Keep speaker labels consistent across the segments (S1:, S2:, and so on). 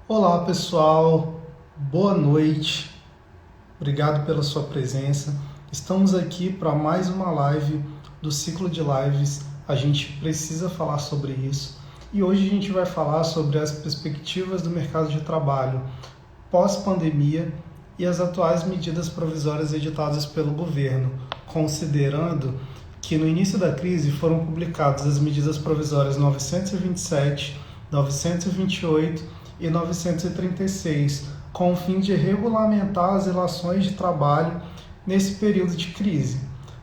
S1: Olá pessoal, boa noite, obrigado pela sua presença. Estamos aqui para mais uma live do ciclo de lives. A gente precisa falar sobre isso e hoje a gente vai falar sobre as perspectivas do mercado de trabalho pós-pandemia e as atuais medidas provisórias editadas pelo governo, considerando que no início da crise foram publicadas as medidas provisórias 927, 928 e 936, com o fim de regulamentar as relações de trabalho nesse período de crise.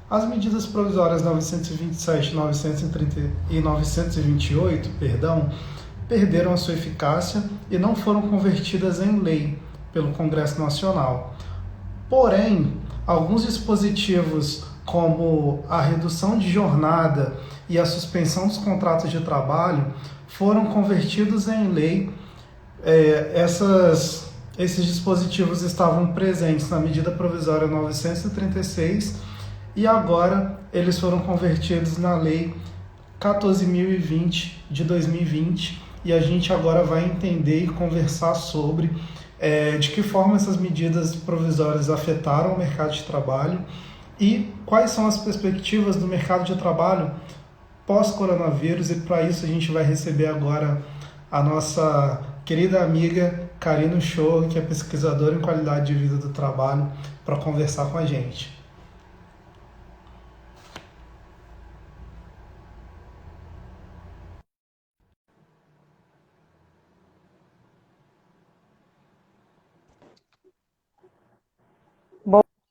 S1: As medidas provisórias 927, 930 e 928, perderam a sua eficácia e não foram convertidas em lei pelo Congresso Nacional. Porém, alguns dispositivos, como a redução de jornada e a suspensão dos contratos de trabalho, foram convertidos em lei. Esses dispositivos estavam presentes na medida provisória 936 e agora eles foram convertidos na lei 14.020 de 2020 e a gente agora vai entender e conversar sobre de que forma essas medidas provisórias afetaram o mercado de trabalho e quais são as perspectivas do mercado de trabalho pós-coronavírus. E para isso a gente vai receber agora a nossa querida amiga Karina Show, que é pesquisadora em qualidade de vida do trabalho, para conversar com a gente.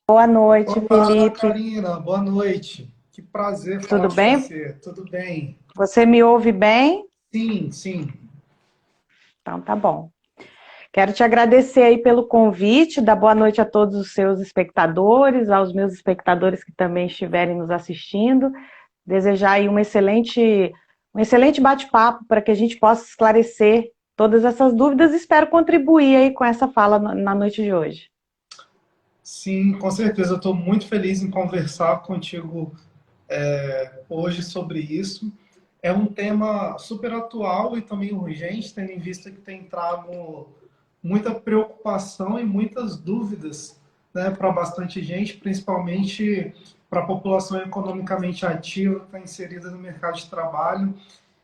S2: Boa noite,
S1: Olá,
S2: Felipe.
S1: Karina, boa noite. Que prazer falar
S2: Tudo
S1: com
S2: bem?
S1: você. Tudo bem?
S2: Você me ouve bem?
S1: Sim, sim.
S2: Então tá bom. Quero te agradecer aí pelo convite, dar boa noite a todos os seus espectadores, aos meus espectadores que também estiverem nos assistindo. Desejar aí um excelente bate-papo para que a gente possa esclarecer todas essas dúvidas e espero contribuir aí com essa fala na noite de hoje.
S1: Sim, com certeza. Eu estou muito feliz em conversar contigo hoje sobre isso. É um tema super atual e também urgente, tendo em vista que tem trago muita preocupação e muitas dúvidas, né, para bastante gente, principalmente para a população economicamente ativa que está inserida no mercado de trabalho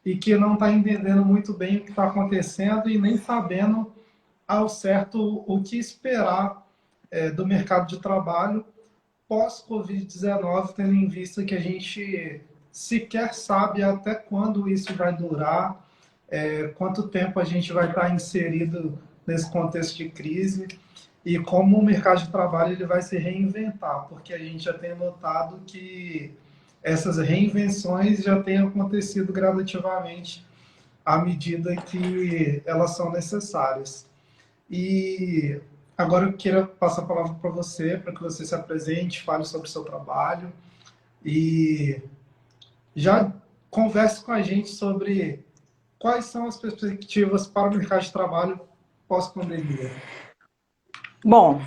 S1: e que não está entendendo muito bem o que está acontecendo e nem sabendo ao certo o que esperar do mercado de trabalho pós-Covid-19, tendo em vista que a gente sequer sabe até quando isso vai durar, quanto tempo a gente vai estar inserido nesse contexto de crise e como o mercado de trabalho ele vai se reinventar, porque a gente já tem notado que essas reinvenções já têm acontecido gradativamente à medida que elas são necessárias. E agora eu queria passar a palavra para você, para que você se apresente, fale sobre o seu trabalho e já converse com a gente sobre quais são as perspectivas para o mercado de trabalho pós-pandemia.
S2: Bom,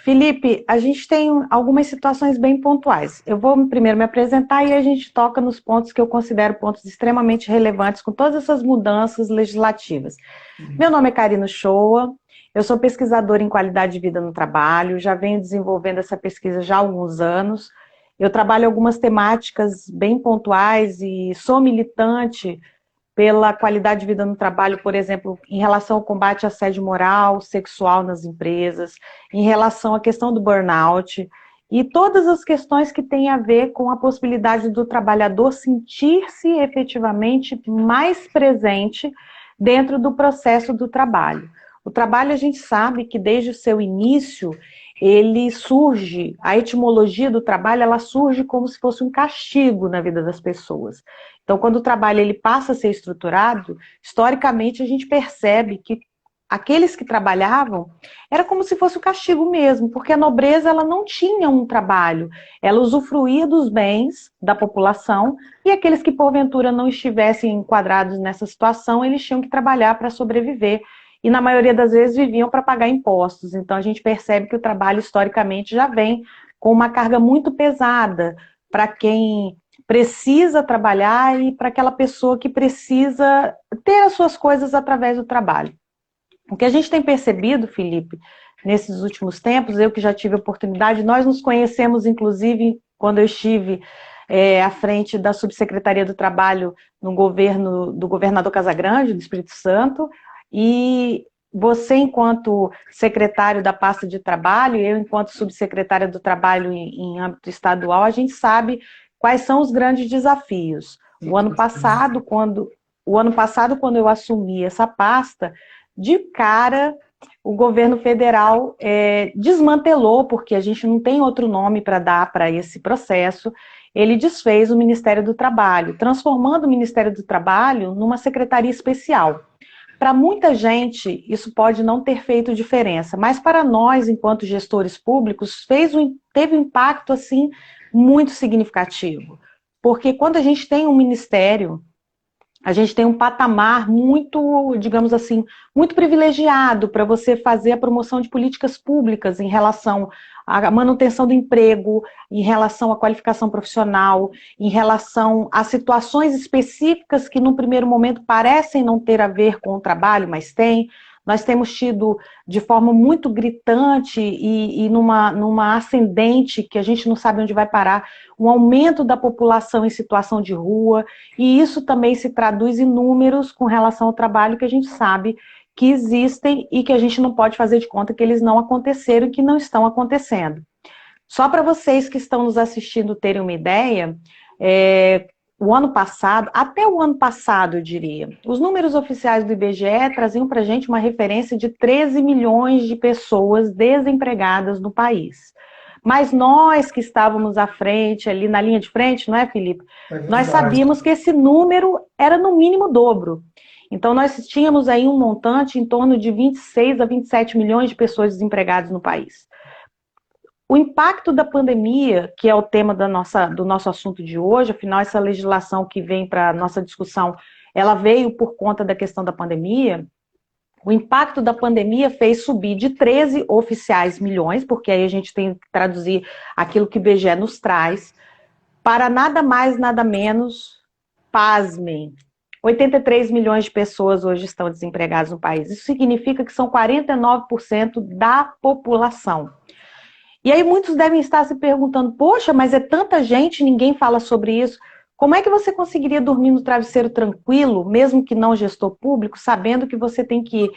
S2: Felipe, a gente tem algumas situações bem pontuais. Eu vou primeiro me apresentar e a gente toca nos pontos que eu considero pontos extremamente relevantes com todas essas mudanças legislativas. Meu nome é Karina Shoa, eu sou pesquisadora em qualidade de vida no trabalho, já venho desenvolvendo essa pesquisa já há alguns anos. Eu trabalho algumas temáticas bem pontuais e sou militante pela qualidade de vida no trabalho, por exemplo, em relação ao combate à assédio moral, sexual nas empresas, em relação à questão do burnout e todas as questões que têm a ver com a possibilidade do trabalhador sentir-se efetivamente mais presente dentro do processo do trabalho. O trabalho, a gente sabe que desde o seu início, ele surge, a etimologia do trabalho, ela surge como se fosse um castigo na vida das pessoas. Então, quando o trabalho ele passa a ser estruturado, historicamente a gente percebe que aqueles que trabalhavam era como se fosse o castigo mesmo, porque a nobreza ela não tinha um trabalho, ela usufruía dos bens da população e aqueles que porventura não estivessem enquadrados nessa situação, eles tinham que trabalhar para sobreviver. E na maioria das vezes viviam para pagar impostos. Então a gente percebe que o trabalho historicamente já vem com uma carga muito pesada para quem precisa trabalhar e para aquela pessoa que precisa ter as suas coisas através do trabalho. O que a gente tem percebido, Felipe, nesses últimos tempos, eu que já tive a oportunidade, nós nos conhecemos, inclusive, quando eu estive à frente da Subsecretaria do Trabalho no governo do governador Casagrande, do Espírito Santo, e você, enquanto secretário da pasta de trabalho, e eu, enquanto subsecretária do trabalho em âmbito estadual, a gente sabe quais são os grandes desafios. O ano passado, quando eu assumi essa pasta, de cara, o governo federal desmantelou, porque a gente não tem outro nome para dar para esse processo, ele desfez o Ministério do Trabalho, transformando o Ministério do Trabalho numa secretaria especial. Para muita gente, isso pode não ter feito diferença, mas para nós, enquanto gestores públicos, teve um impacto assim muito significativo. Porque quando a gente tem um ministério, a gente tem um patamar muito, digamos assim, muito privilegiado para você fazer a promoção de políticas públicas em relação à manutenção do emprego, em relação à qualificação profissional, em relação a situações específicas que, num primeiro momento, parecem não ter a ver com o trabalho, mas tem. Nós temos tido, de forma muito gritante e numa ascendente, que a gente não sabe onde vai parar, um aumento da população em situação de rua, e isso também se traduz em números com relação ao trabalho que a gente sabe que existem e que a gente não pode fazer de conta que eles não aconteceram e que não estão acontecendo. Só para vocês que estão nos assistindo terem uma ideia, o ano passado, até o ano passado, eu diria, os números oficiais do IBGE traziam para a gente uma referência de 13 milhões de pessoas desempregadas no país. Mas nós que estávamos à frente, ali na linha de frente, não é, Felipe? Nós sabíamos que esse número era no mínimo o dobro. Então, nós tínhamos aí um montante em torno de 26 a 27 milhões de pessoas desempregadas no país. O impacto da pandemia, que é o tema do nosso assunto de hoje, afinal, essa legislação que vem para a nossa discussão, ela veio por conta da questão da pandemia. O impacto da pandemia fez subir de 13 oficiais milhões, porque aí a gente tem que traduzir aquilo que o IBGE nos traz, para nada mais, nada menos, pasmem, 83 milhões de pessoas hoje estão desempregadas no país. Isso significa que são 49% da população. E aí muitos devem estar se perguntando, poxa, mas é tanta gente, ninguém fala sobre isso. Como é que você conseguiria dormir no travesseiro tranquilo, mesmo que não gestor público, sabendo que você tem que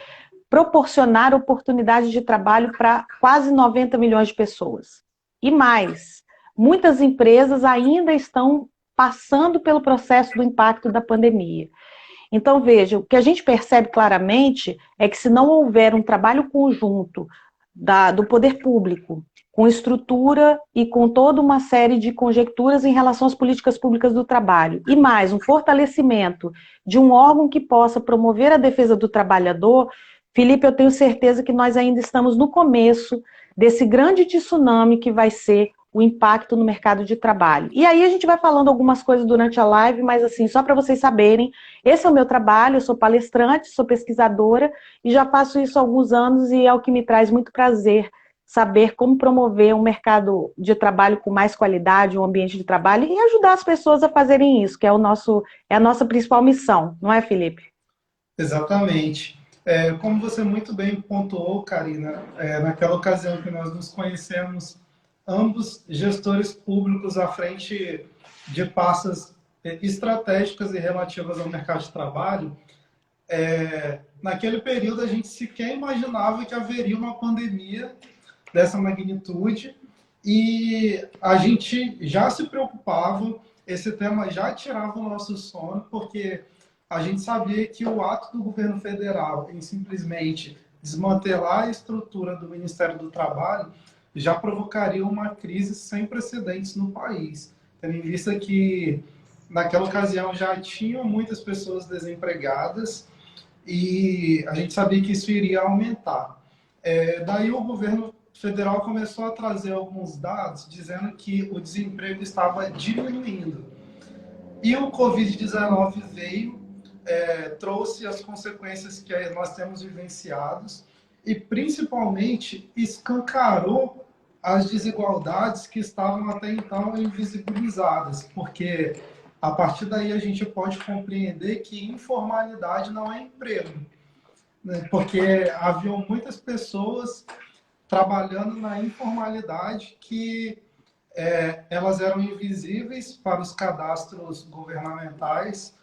S2: proporcionar oportunidades de trabalho para quase 90 milhões de pessoas? E mais, muitas empresas ainda estão passando pelo processo do impacto da pandemia. Então, veja, o que a gente percebe claramente é que se não houver um trabalho conjunto do poder público, com estrutura e com toda uma série de conjecturas em relação às políticas públicas do trabalho, e mais, um fortalecimento de um órgão que possa promover a defesa do trabalhador, Felipe, eu tenho certeza que nós ainda estamos no começo desse grande tsunami que vai ser o impacto no mercado de trabalho. E aí a gente vai falando algumas coisas durante a live, mas assim, só para vocês saberem, esse é o meu trabalho, eu sou palestrante, sou pesquisadora, e já faço isso há alguns anos, e é o que me traz muito prazer saber como promover um mercado de trabalho com mais qualidade, um ambiente de trabalho, e ajudar as pessoas a fazerem isso, que é a nossa principal missão, não é, Felipe?
S1: Exatamente. Como você muito bem pontuou, Karina, naquela ocasião que nós nos conhecemos, ambos gestores públicos à frente de pastas estratégicas e relativas ao mercado de trabalho, naquele período a gente sequer imaginava que haveria uma pandemia dessa magnitude e a gente já se preocupava, esse tema já tirava o nosso sono, porque a gente sabia que o ato do governo federal em simplesmente desmantelar a estrutura do Ministério do Trabalho já provocaria uma crise sem precedentes no país, tendo em vista que naquela ocasião já tinham muitas pessoas desempregadas e a gente sabia que isso iria aumentar. Daí o governo federal começou a trazer alguns dados dizendo que o desemprego estava diminuindo. E o Covid-19 veio, trouxe as consequências que nós temos vivenciados e, principalmente, escancarou as desigualdades que estavam até então invisibilizadas, porque a partir daí a gente pode compreender que informalidade não é emprego. né? Porque haviam muitas pessoas trabalhando na informalidade que elas eram invisíveis para os cadastros governamentais.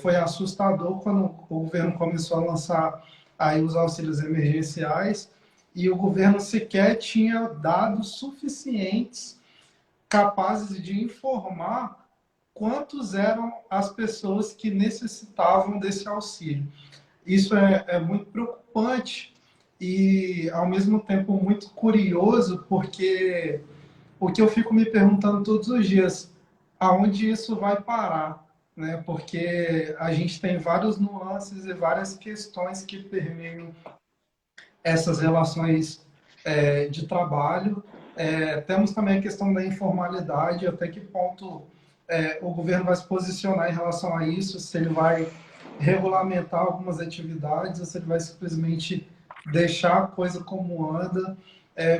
S1: Foi assustador quando o governo começou a lançar aí os auxílios emergenciais e o governo sequer tinha dados suficientes capazes de informar quantos eram as pessoas que necessitavam desse auxílio. Isso é muito preocupante e, ao mesmo tempo, muito curioso, porque o que eu fico me perguntando todos os dias, aonde isso vai parar? Né? Porque a gente tem várias nuances e várias questões que permeiam essas relações de trabalho. Temos também a questão da informalidade, até que ponto o governo vai se posicionar em relação a isso, se ele vai regulamentar algumas atividades ou se ele vai simplesmente deixar a coisa como anda.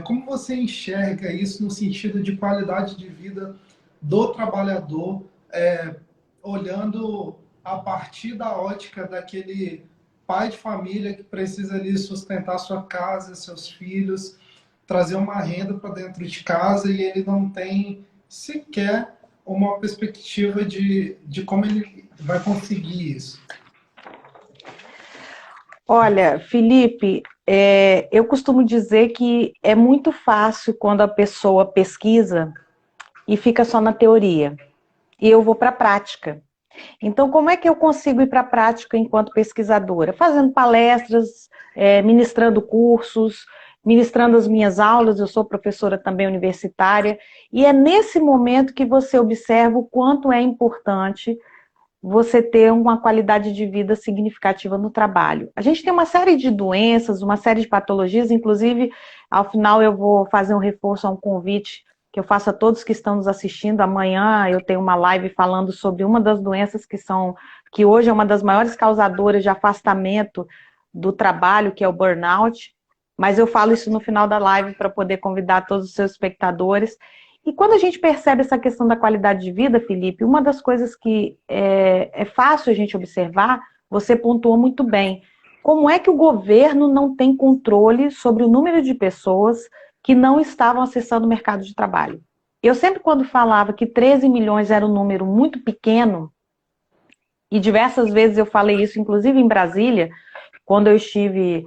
S1: Como você enxerga isso no sentido de qualidade de vida do trabalhador, olhando a partir da ótica daquele pai de família que precisa ali sustentar sua casa, seus filhos, trazer uma renda para dentro de casa e ele não tem sequer uma perspectiva de como ele vai conseguir isso?
S2: Olha, Felipe, eu costumo dizer que é muito fácil quando a pessoa pesquisa e fica só na teoria. E eu vou para a prática. Então, como é que eu consigo ir para a prática enquanto pesquisadora? Fazendo palestras, ministrando cursos, ministrando as minhas aulas, eu sou professora também universitária, e é nesse momento que você observa o quanto é importante você ter uma qualidade de vida significativa no trabalho. A gente tem uma série de doenças, uma série de patologias, inclusive, ao final eu vou fazer um reforço a um convite que eu faço a todos que estão nos assistindo. Amanhã eu tenho uma live falando sobre uma das doenças que hoje é uma das maiores causadoras de afastamento do trabalho, que é o burnout, mas eu falo isso no final da live para poder convidar todos os seus espectadores. E quando a gente percebe essa questão da qualidade de vida, Felipe, uma das coisas que é fácil a gente observar, você pontuou muito bem, como é que o governo não tem controle sobre o número de pessoas que não estavam acessando o mercado de trabalho. Eu sempre, quando falava que 13 milhões era um número muito pequeno, e diversas vezes eu falei isso, inclusive em Brasília, quando eu estive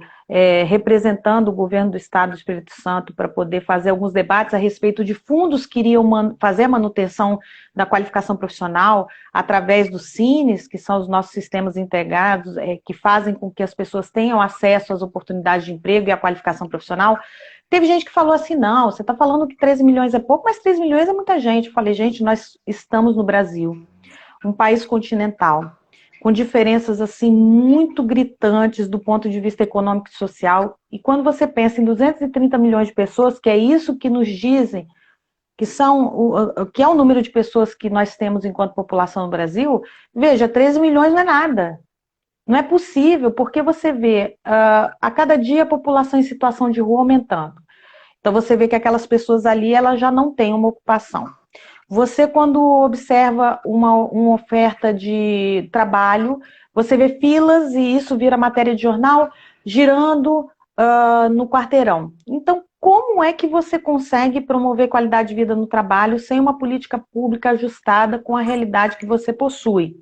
S2: representando o governo do Estado do Espírito Santo para poder fazer alguns debates a respeito de fundos que iriam fazer a manutenção da qualificação profissional através dos CINES, que são os nossos sistemas integrados, que fazem com que as pessoas tenham acesso às oportunidades de emprego e à qualificação profissional. Teve gente que falou assim, não, você está falando que 13 milhões é pouco, mas 13 milhões é muita gente. Eu falei, gente, nós estamos no Brasil, um país continental, com diferenças assim muito gritantes do ponto de vista econômico e social. E quando você pensa em 230 milhões de pessoas, que é isso que nos dizem, que é o número de pessoas que nós temos enquanto população no Brasil, veja, 13 milhões não é nada. Não é possível, porque você vê a cada dia a população em situação de rua aumentando. Então você vê que aquelas pessoas ali, elas já não têm uma ocupação. Você, quando observa uma oferta de trabalho, você vê filas, e isso vira matéria de jornal, girando no quarteirão. Então, como é que você consegue promover qualidade de vida no trabalho sem uma política pública ajustada com a realidade que você possui?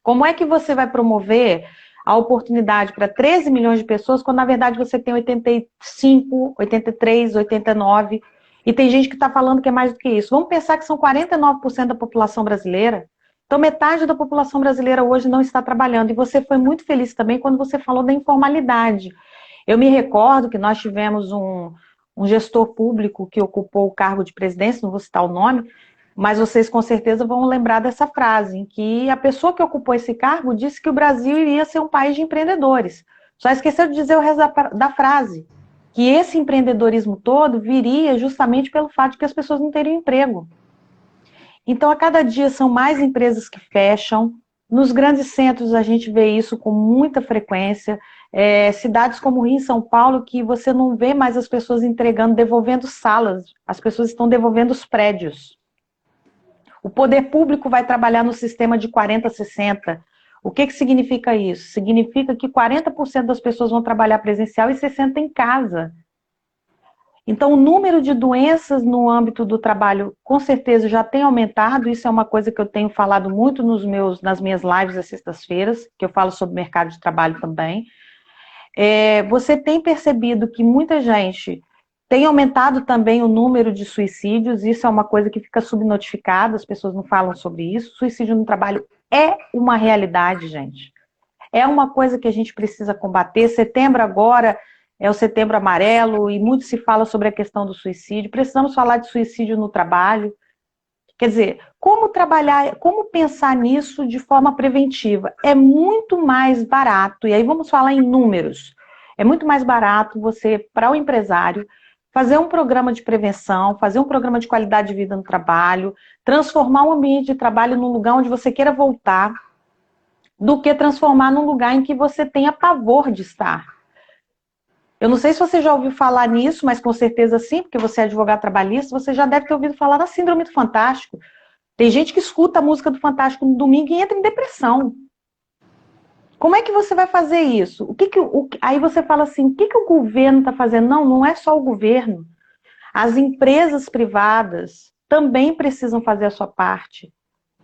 S2: Como é que você vai promover a oportunidade para 13 milhões de pessoas, quando na verdade você tem 85, 83, 89, e tem gente que está falando que é mais do que isso. Vamos pensar que são 49% da população brasileira. Então, metade da população brasileira hoje não está trabalhando. E você foi muito feliz também quando você falou da informalidade. Eu me recordo que nós tivemos um gestor público que ocupou o cargo de presidência, não vou citar o nome, mas vocês com certeza vão lembrar dessa frase, em que a pessoa que ocupou esse cargo disse que o Brasil iria ser um país de empreendedores. Só esqueceu de dizer o resto da frase, que esse empreendedorismo todo viria justamente pelo fato de que as pessoas não teriam emprego. Então, a cada dia são mais empresas que fecham. Nos grandes centros a gente vê isso com muita frequência. Cidades como Rio e São Paulo, que você não vê mais as pessoas entregando, devolvendo salas. As pessoas estão devolvendo os prédios. O poder público vai trabalhar no sistema de 40-60. O que significa isso? Significa que 40% das pessoas vão trabalhar presencial e 60% em casa. Então, o número de doenças no âmbito do trabalho, com certeza, já tem aumentado. Isso é uma coisa que eu tenho falado muito nas minhas lives às sextas-feiras, que eu falo sobre mercado de trabalho também. Você tem percebido que muita gente tem aumentado também o número de suicídios. Isso é uma coisa que fica subnotificada, as pessoas não falam sobre isso. Suicídio no trabalho é uma realidade, gente. É uma coisa que a gente precisa combater. Setembro agora é o Setembro Amarelo e muito se fala sobre a questão do suicídio. Precisamos falar de suicídio no trabalho. Quer dizer, como trabalhar, como pensar nisso de forma preventiva? É muito mais barato, e aí vamos falar em números. É muito mais barato você, para o empresário, fazer um programa de prevenção, fazer um programa de qualidade de vida no trabalho, transformar o ambiente de trabalho num lugar onde você queira voltar, do que transformar num lugar em que você tenha pavor de estar. Eu não sei se você já ouviu falar nisso, mas com certeza sim, porque você é advogado trabalhista, você já deve ter ouvido falar da síndrome do Fantástico. Tem gente que escuta a música do Fantástico no domingo e entra em depressão. Como é que você vai fazer isso? Aí você fala assim, o que o governo está fazendo? Não, não é só o governo. As empresas privadas também precisam fazer a sua parte,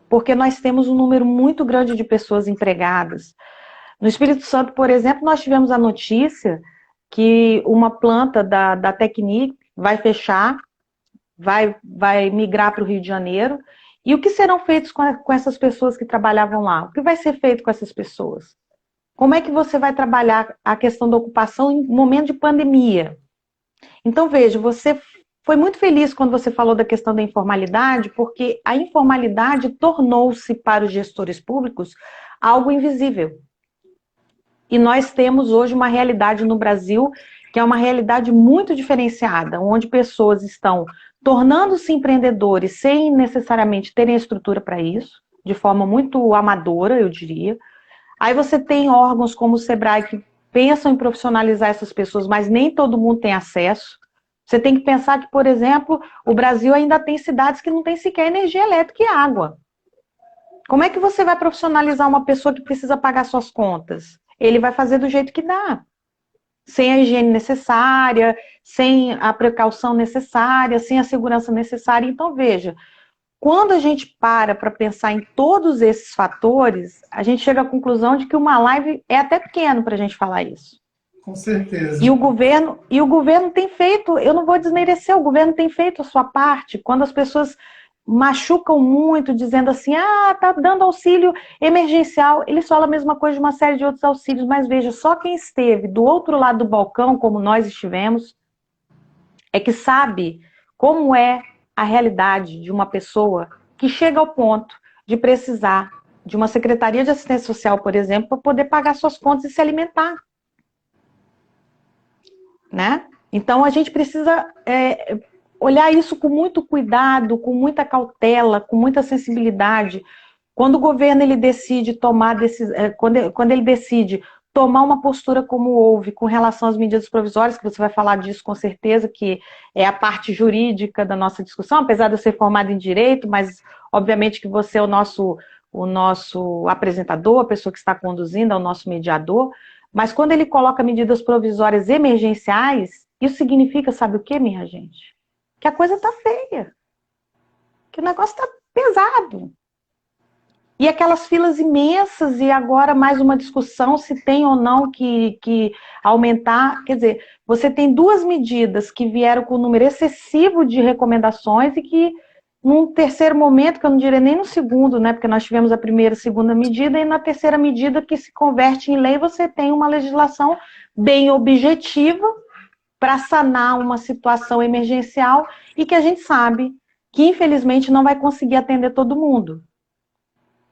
S2: porque nós temos um número muito grande de pessoas empregadas. No Espírito Santo, por exemplo, nós tivemos a notícia que uma planta da Technip vai fechar, vai migrar para o Rio de Janeiro. E o que serão feitos com essas pessoas que trabalhavam lá? O que vai ser feito com essas pessoas? Como é que você vai trabalhar a questão da ocupação em momento de pandemia? Então, veja, você foi muito feliz quando você falou da questão da informalidade, porque a informalidade tornou-se para os gestores públicos algo invisível. E nós temos hoje uma realidade no Brasil que é uma realidade muito diferenciada, onde pessoas estão tornando-se empreendedores sem necessariamente terem estrutura para isso, de forma muito amadora, eu diria. Aí você tem órgãos como o Sebrae que pensam em profissionalizar essas pessoas, mas nem todo mundo tem acesso. Você tem que pensar que, por exemplo, o Brasil ainda tem cidades que não tem sequer energia elétrica e água. Como é que você vai profissionalizar uma pessoa que precisa pagar suas contas? Ele vai fazer do jeito que dá. Sem a higiene necessária, sem a precaução necessária, sem a segurança necessária. Então, veja, quando a gente para pensar em todos esses fatores, a gente chega à conclusão de que uma live é até pequeno para a gente falar isso.
S1: Com certeza.
S2: E o governo tem feito, eu não vou desmerecer, o governo tem feito a sua parte. Quando as pessoas machucam muito, dizendo assim, tá dando auxílio emergencial, eles falam a mesma coisa de uma série de outros auxílios, mas veja, só quem esteve do outro lado do balcão, como nós estivemos, é que sabe como é a realidade de uma pessoa que chega ao ponto de precisar de uma secretaria de assistência social, por exemplo, para poder pagar suas contas e se alimentar. Né? Então, a gente precisa olhar isso com muito cuidado, com muita cautela, com muita sensibilidade. Quando o governo ele decide quando ele decide tomar uma postura como houve com relação às medidas provisórias, que você vai falar disso com certeza, que é a parte jurídica da nossa discussão, apesar de eu ser formada em Direito, mas obviamente que você é o nosso apresentador, a pessoa que está conduzindo, é o nosso mediador, mas quando ele coloca medidas provisórias emergenciais, isso significa, sabe o que, minha gente? Que a coisa está feia, que o negócio está pesado. E aquelas filas imensas, e agora mais uma discussão se tem ou não que aumentar. Quer dizer, você tem duas medidas que vieram com um número excessivo de recomendações e que, num terceiro momento, que eu não diria nem no segundo, né, porque nós tivemos a primeira e segunda medida, e na terceira medida que se converte em lei, você tem uma legislação bem objetiva para sanar uma situação emergencial e que a gente sabe que, infelizmente, não vai conseguir atender todo mundo.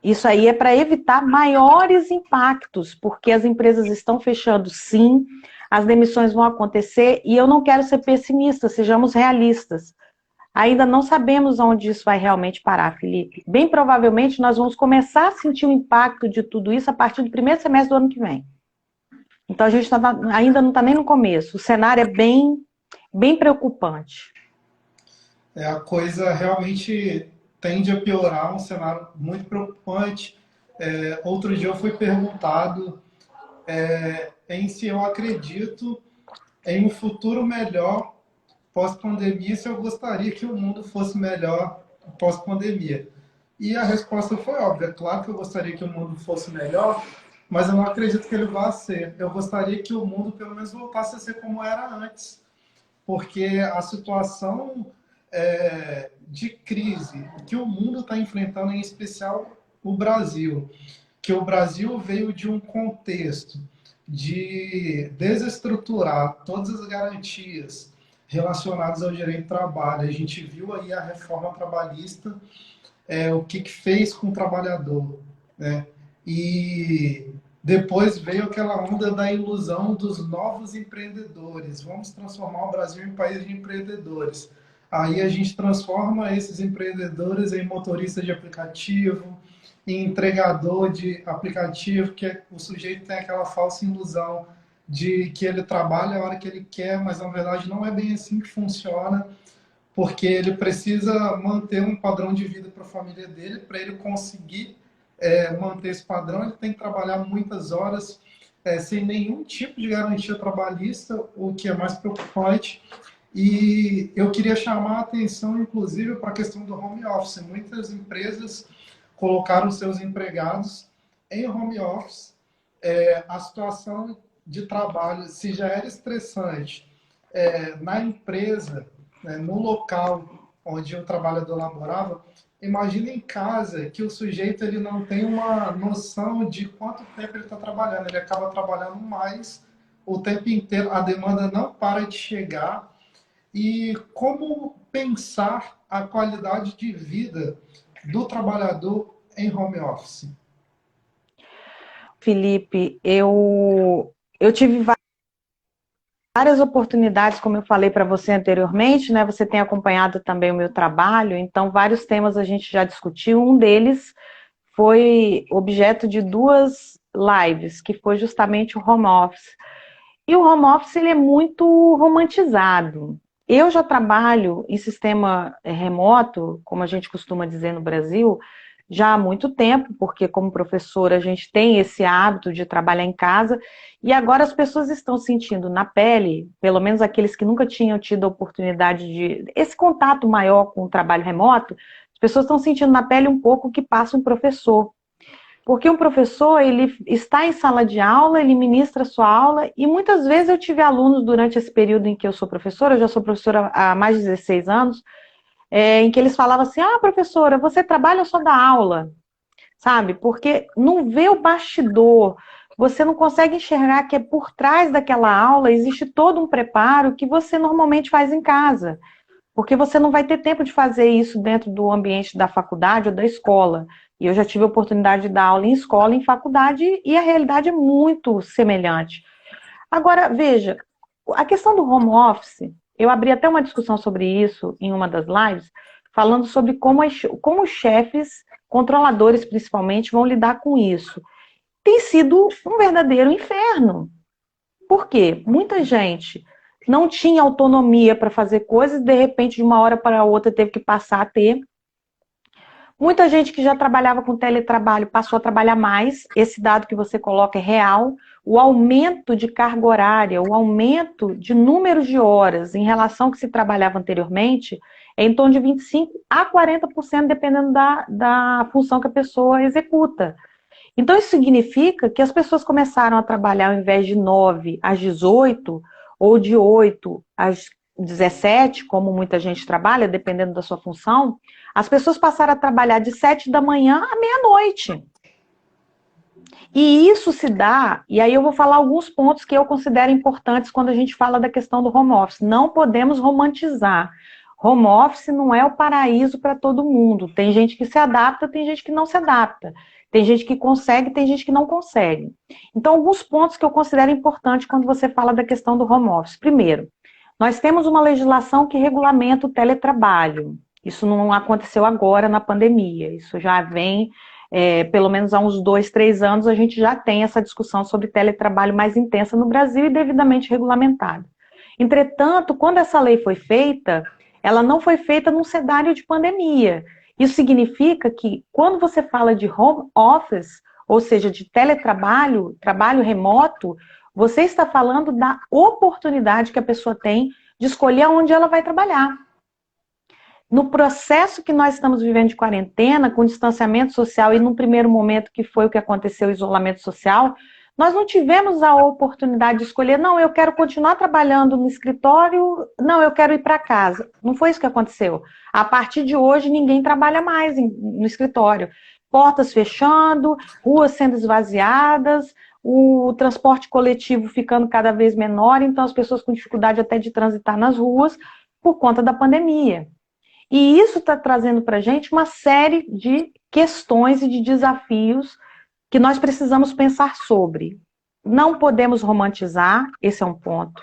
S2: Isso aí é para evitar maiores impactos, porque as empresas estão fechando sim, as demissões vão acontecer, e eu não quero ser pessimista, sejamos realistas. Ainda não sabemos onde isso vai realmente parar, Felipe. Bem provavelmente nós vamos começar a sentir o impacto de tudo isso a partir do primeiro semestre do ano que vem. Então a gente ainda não está nem no começo. O cenário é bem preocupante.
S1: A coisa realmente tende a piorar, um cenário muito preocupante. Outro dia eu fui perguntado em se eu acredito em um futuro melhor pós-pandemia, se eu gostaria que o mundo fosse melhor pós-pandemia. E a resposta foi óbvia. Claro que eu gostaria que o mundo fosse melhor, mas eu não acredito que ele vá ser. Eu gostaria que o mundo pelo menos voltasse a ser como era antes, porque a situação de crise que o mundo está enfrentando, em especial o Brasil, que o Brasil veio de um contexto de desestruturar todas as garantias relacionadas ao direito do trabalho. A gente viu aí a reforma trabalhista, o que fez com o trabalhador, né? E depois veio aquela onda da ilusão dos novos empreendedores. Vamos transformar o Brasil em um país de empreendedores. Aí a gente transforma esses empreendedores em motorista de aplicativo, em entregador de aplicativo, que o sujeito tem aquela falsa ilusão de que ele trabalha a hora que ele quer, mas na verdade não é bem assim que funciona, porque ele precisa manter um padrão de vida para a família dele. Para ele conseguir manter esse padrão, ele tem que trabalhar muitas horas sem nenhum tipo de garantia trabalhista, o que é mais preocupante. E eu queria chamar a atenção, inclusive, para a questão do home office. Muitas empresas colocaram seus empregados em home office. A situação de trabalho, se já era estressante na empresa, né, no local onde o trabalhador laborava, imagina em casa, que o sujeito ele não tem uma noção de quanto tempo ele está trabalhando. Ele acaba trabalhando mais o tempo inteiro, a demanda não para de chegar. E como pensar a qualidade de vida do trabalhador em home office?
S2: Felipe, eu tive várias oportunidades, como eu falei para você anteriormente, né? Você tem acompanhado também o meu trabalho, então vários temas a gente já discutiu. Um deles foi objeto de duas lives, que foi justamente o home office. E o home office ele é muito romantizado. Eu já trabalho em sistema remoto, como a gente costuma dizer no Brasil, já há muito tempo, porque como professora a gente tem esse hábito de trabalhar em casa, e agora as pessoas estão sentindo na pele, pelo menos aqueles que nunca tinham tido a oportunidade de esse contato maior com o trabalho remoto, as pessoas estão sentindo na pele um pouco o que passa um professor. Porque um professor, ele está em sala de aula, ele ministra a sua aula, e muitas vezes eu tive alunos durante esse período em que eu sou professora, eu já sou professora há mais de 16 anos, em que eles falavam assim, professora, você trabalha ou só dá aula? Sabe? Porque não vê o bastidor, você não consegue enxergar que por trás daquela aula existe todo um preparo que você normalmente faz em casa. Porque você não vai ter tempo de fazer isso dentro do ambiente da faculdade ou da escola. E eu já tive a oportunidade de dar aula em escola, em faculdade, e a realidade é muito semelhante. Agora, veja, a questão do home office, eu abri até uma discussão sobre isso em uma das lives, falando sobre como os chefes, controladores principalmente, vão lidar com isso. Tem sido um verdadeiro inferno. Por quê? Muita gente não tinha autonomia para fazer coisas, de repente, de uma hora para outra, teve que passar a ter. Muita gente que já trabalhava com teletrabalho passou a trabalhar mais. Esse dado que você coloca é real. O aumento de carga horária, o aumento de número de horas em relação ao que se trabalhava anteriormente, é em torno de 25% a 40%, dependendo da função que a pessoa executa. Então, isso significa que as pessoas começaram a trabalhar ao invés de 9 às 18, ou de 8 às 17, como muita gente trabalha, dependendo da sua função, as pessoas passaram a trabalhar de 7 da manhã à meia-noite. E isso se dá, e aí eu vou falar alguns pontos que eu considero importantes quando a gente fala da questão do home office. Não podemos romantizar. Home office não é o paraíso para todo mundo. Tem gente que se adapta, tem gente que não se adapta. Tem gente que consegue, tem gente que não consegue. Então, alguns pontos que eu considero importantes quando você fala da questão do home office. Primeiro, nós temos uma legislação que regulamenta o teletrabalho. Isso não aconteceu agora na pandemia. Isso já vem, pelo menos há uns 2, 3 anos, a gente já tem essa discussão sobre teletrabalho mais intensa no Brasil e devidamente regulamentado. Entretanto, quando essa lei foi feita, ela não foi feita num cenário de pandemia. Isso significa que quando você fala de home office, ou seja, de teletrabalho, trabalho remoto, você está falando da oportunidade que a pessoa tem de escolher onde ela vai trabalhar. No processo que nós estamos vivendo de quarentena, com distanciamento social e num primeiro momento que foi o que aconteceu, o isolamento social, nós não tivemos a oportunidade de escolher, não, eu quero continuar trabalhando no escritório, não, eu quero ir para casa. Não foi isso que aconteceu. A partir de hoje, ninguém trabalha mais no escritório. Portas fechando, ruas sendo esvaziadas, o transporte coletivo ficando cada vez menor, então as pessoas com dificuldade até de transitar nas ruas por conta da pandemia. E isso está trazendo para a gente uma série de questões e de desafios que nós precisamos pensar sobre. Não podemos romantizar, esse é um ponto.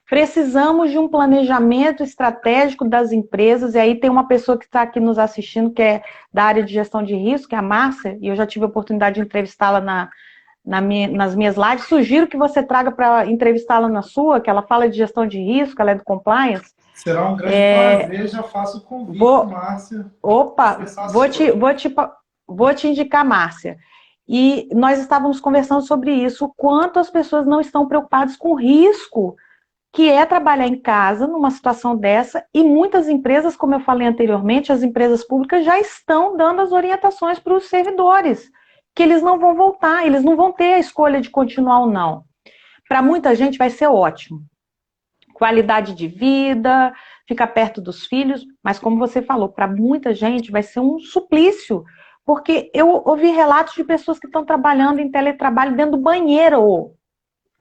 S2: Precisamos de um planejamento estratégico das empresas, e aí tem uma pessoa que está aqui nos assistindo, que é da área de gestão de risco, que é a Márcia, e eu já tive a oportunidade de entrevistá-la nas minhas lives. Sugiro que você traga para entrevistá-la na sua, que ela fala de gestão de risco, ela é do compliance.
S1: Será um grande prazer, já faço o convite, Márcia.
S2: Opa, vou te indicar, Márcia. E nós estávamos conversando sobre isso, o quanto as pessoas não estão preocupadas com o risco que é trabalhar em casa numa situação dessa, e muitas empresas, como eu falei anteriormente, as empresas públicas já estão dando as orientações para os servidores, que eles não vão voltar, eles não vão ter a escolha de continuar ou não. Para muita gente vai ser ótimo. Qualidade de vida, ficar perto dos filhos, mas como você falou, para muita gente vai ser um suplício, porque eu ouvi relatos de pessoas que estão trabalhando em teletrabalho dentro do banheiro,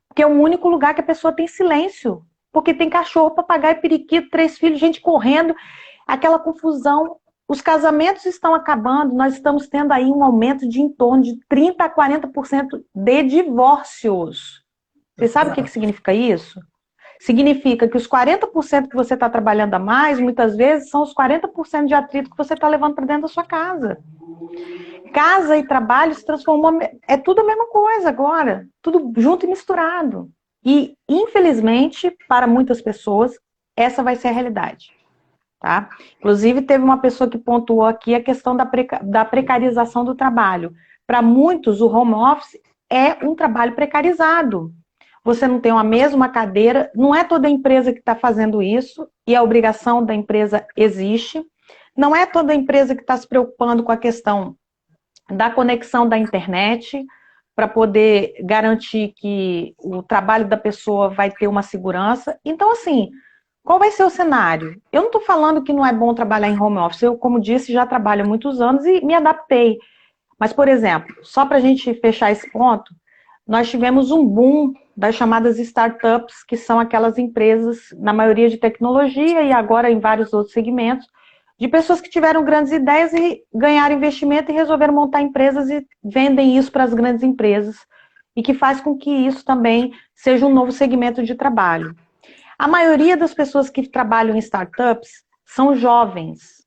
S2: porque é o único lugar que a pessoa tem silêncio, porque tem cachorro, papagaio, periquito, 3 filhos, gente correndo, aquela confusão. Os casamentos estão acabando, nós estamos tendo aí um aumento de em torno de 30% a 40% de divórcios. Você sabe o que significa isso? Significa que os 40% que você está trabalhando a mais, muitas vezes, são os 40% de atrito que você está levando para dentro da sua casa. Casa e trabalho se transformou, é tudo a mesma coisa agora, tudo junto e misturado. E, infelizmente, para muitas pessoas, essa vai ser a realidade. Tá? Inclusive, teve uma pessoa que pontuou aqui a questão da precarização do trabalho. Para muitos, o home office é um trabalho precarizado. Você não tem uma mesa, uma cadeira, não é toda empresa que está fazendo isso, e a obrigação da empresa existe. Não é toda empresa que está se preocupando com a questão da conexão da internet, para poder garantir que o trabalho da pessoa vai ter uma segurança. Então, assim, qual vai ser o cenário? Eu não estou falando que não é bom trabalhar em home office, eu, como disse, já trabalho há muitos anos e me adaptei. Mas, por exemplo, só para a gente fechar esse ponto, nós tivemos um boom das chamadas startups, que são aquelas empresas, na maioria de tecnologia e agora em vários outros segmentos, de pessoas que tiveram grandes ideias e ganharam investimento e resolveram montar empresas e vendem isso para as grandes empresas, e que faz com que isso também seja um novo segmento de trabalho. A maioria das pessoas que trabalham em startups são jovens.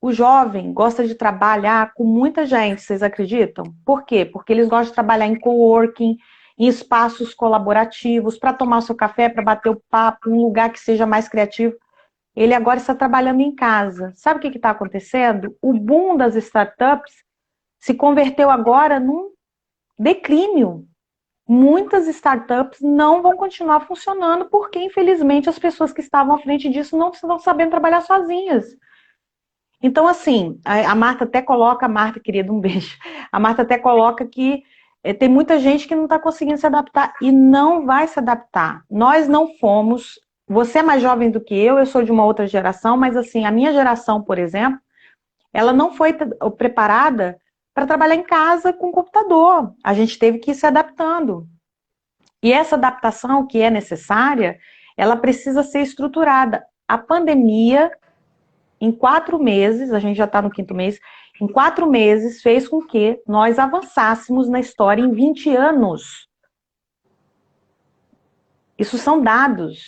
S2: O jovem gosta de trabalhar com muita gente, vocês acreditam? Por quê? Porque eles gostam de trabalhar em coworking, em espaços colaborativos, para tomar seu café, para bater o papo, um lugar que seja mais criativo. Ele agora está trabalhando em casa. Sabe o que está acontecendo? O boom das startups se converteu agora num declínio. Muitas startups não vão continuar funcionando porque, infelizmente, as pessoas que estavam à frente disso não estão sabendo trabalhar sozinhas. Então, assim, a Marta até coloca, Marta, querida, um beijo, a Marta até coloca que tem muita gente que não está conseguindo se adaptar e não vai se adaptar. Nós não fomos, você é mais jovem do que eu sou de uma outra geração, mas assim, a minha geração, por exemplo, ela não foi preparada para trabalhar em casa com computador. A gente teve que ir se adaptando. E essa adaptação que é necessária, ela precisa ser estruturada. A pandemia, em 4 meses, a gente já está no 5º mês, em 4 meses fez com que nós avançássemos na história em 20 anos. Isso são dados.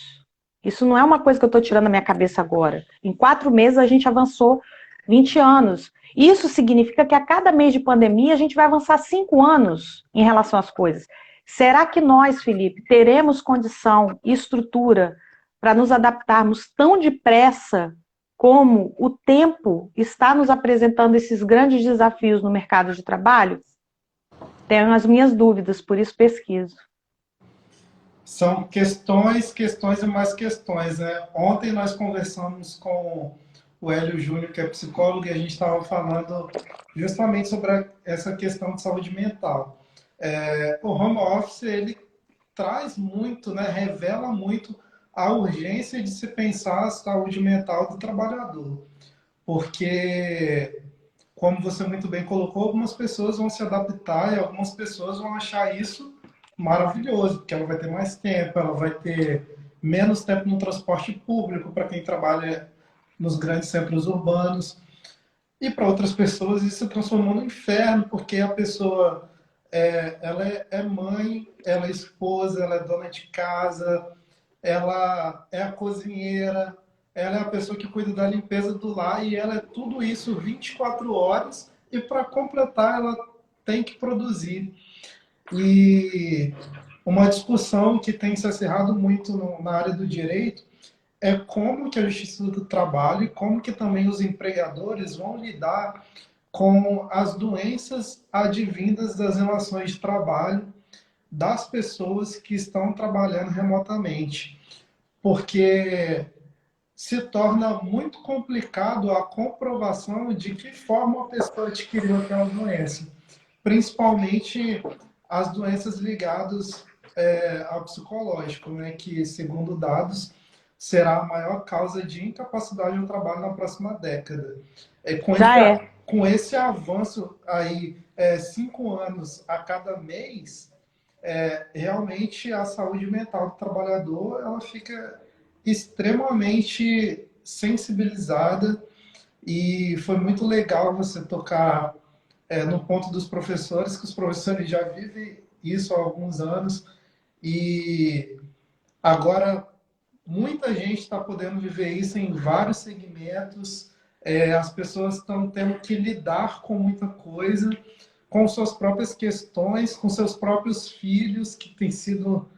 S2: Isso não é uma coisa que eu estou tirando da minha cabeça agora. Em 4 meses a gente avançou 20 anos. Isso significa que a cada mês de pandemia a gente vai avançar 5 anos em relação às coisas. Será que nós, Felipe, teremos condição e estrutura para nos adaptarmos tão depressa como o tempo está nos apresentando esses grandes desafios no mercado de trabalho? Tenho as minhas dúvidas, por isso pesquiso.
S1: São questões, questões e mais questões, né? Ontem nós conversamos com o Hélio Júnior, que é psicólogo, e a gente estava falando justamente sobre essa questão de saúde mental. O home office, ele traz muito, né? Revela muito a urgência de se pensar a saúde mental do trabalhador. Porque, como você muito bem colocou, algumas pessoas vão se adaptar e algumas pessoas vão achar isso maravilhoso, porque ela vai ter mais tempo, ela vai ter menos tempo no transporte público para quem trabalha nos grandes centros urbanos. E para outras pessoas isso se transformou no inferno, porque a pessoa ela é mãe, ela é esposa, ela é dona de casa, ela é a cozinheira, ela é a pessoa que cuida da limpeza do lar e ela é tudo isso 24 horas e para completar ela tem que produzir. E uma discussão que tem se acirrado muito na área do direito é como que a Justiça do Trabalho e como que também os empregadores vão lidar com as doenças advindas das relações de trabalho das pessoas que estão trabalhando remotamente. Porque se torna muito complicado a comprovação de que forma a pessoa adquiriu aquela doença, principalmente as doenças ligadas ao psicológico, né, que, segundo dados, será a maior causa de incapacidade no trabalho na próxima década.
S2: Já é.
S1: Com esse avanço aí, 5 anos a cada mês, realmente a saúde mental do trabalhador ela fica extremamente sensibilizada e foi muito legal você tocar no ponto dos professores, que os professores já vivem isso há alguns anos e agora muita gente está podendo viver isso em vários segmentos. As pessoas estão tendo que lidar com muita coisa, com suas próprias questões, com seus próprios filhos, que tem sido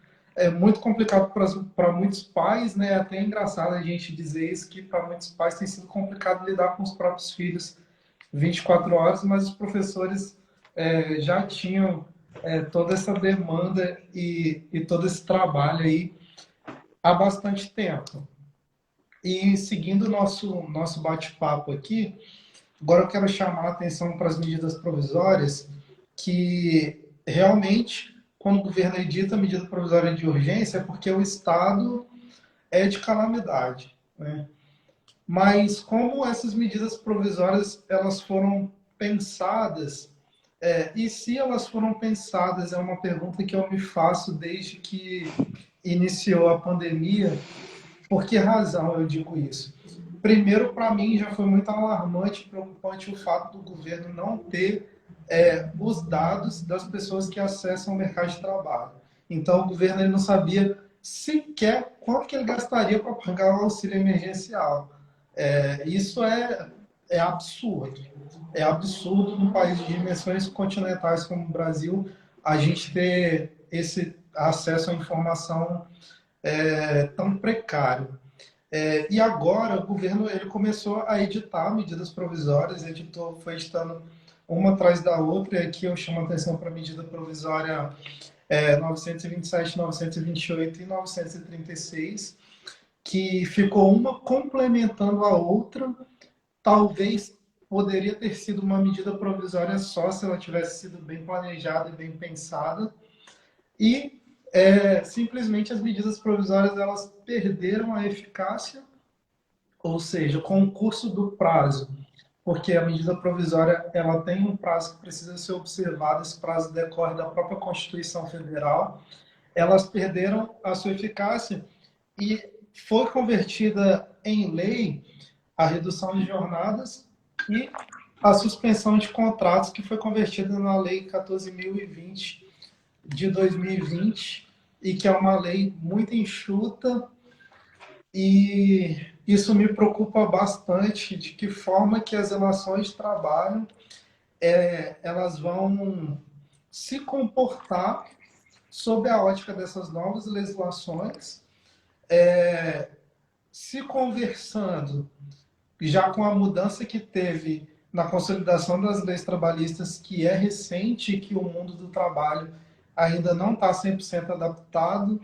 S1: muito complicado para muitos pais, né? Até é engraçado a gente dizer isso, que para muitos pais tem sido complicado lidar com os próprios filhos 24 horas, mas os professores já tinham toda essa demanda e todo esse trabalho aí há bastante tempo. E seguindo o nosso bate-papo aqui, agora eu quero chamar a atenção para as medidas provisórias, que realmente, quando o governo edita a medida provisória de urgência, é porque o Estado é de calamidade, né? Mas como essas medidas provisórias elas foram pensadas, e se elas foram pensadas, é uma pergunta que eu me faço desde que iniciou a pandemia. Por que razão eu digo isso? Primeiro, para mim, já foi muito alarmante e preocupante o fato do governo não ter os dados das pessoas que acessam o mercado de trabalho. Então, o governo ele não sabia sequer quanto que ele gastaria para pagar o auxílio emergencial. Isso é absurdo. É absurdo num país de dimensões continentais como o Brasil a gente ter esse acesso à informação tão precário. E agora o governo ele começou a editar medidas provisórias, foi editando uma atrás da outra, e aqui eu chamo a atenção para a medida provisória 927, 928 e 936, que ficou uma complementando a outra. Talvez poderia ter sido uma medida provisória só se ela tivesse sido bem planejada e bem pensada. E simplesmente as medidas provisórias elas perderam a eficácia, ou seja, com o curso do prazo, porque a medida provisória ela tem um prazo que precisa ser observado, esse prazo decorre da própria Constituição Federal, elas perderam a sua eficácia e foi convertida em lei a redução de jornadas e a suspensão de contratos, que foi convertida na Lei 14.020 de 2020, e que é uma lei muito enxuta, e isso me preocupa bastante, de que forma que as relações de trabalho elas vão se comportar sob a ótica dessas novas legislações, se conversando já com a mudança que teve na consolidação das leis trabalhistas, que é recente, que o mundo do trabalho ainda não está 100% adaptado,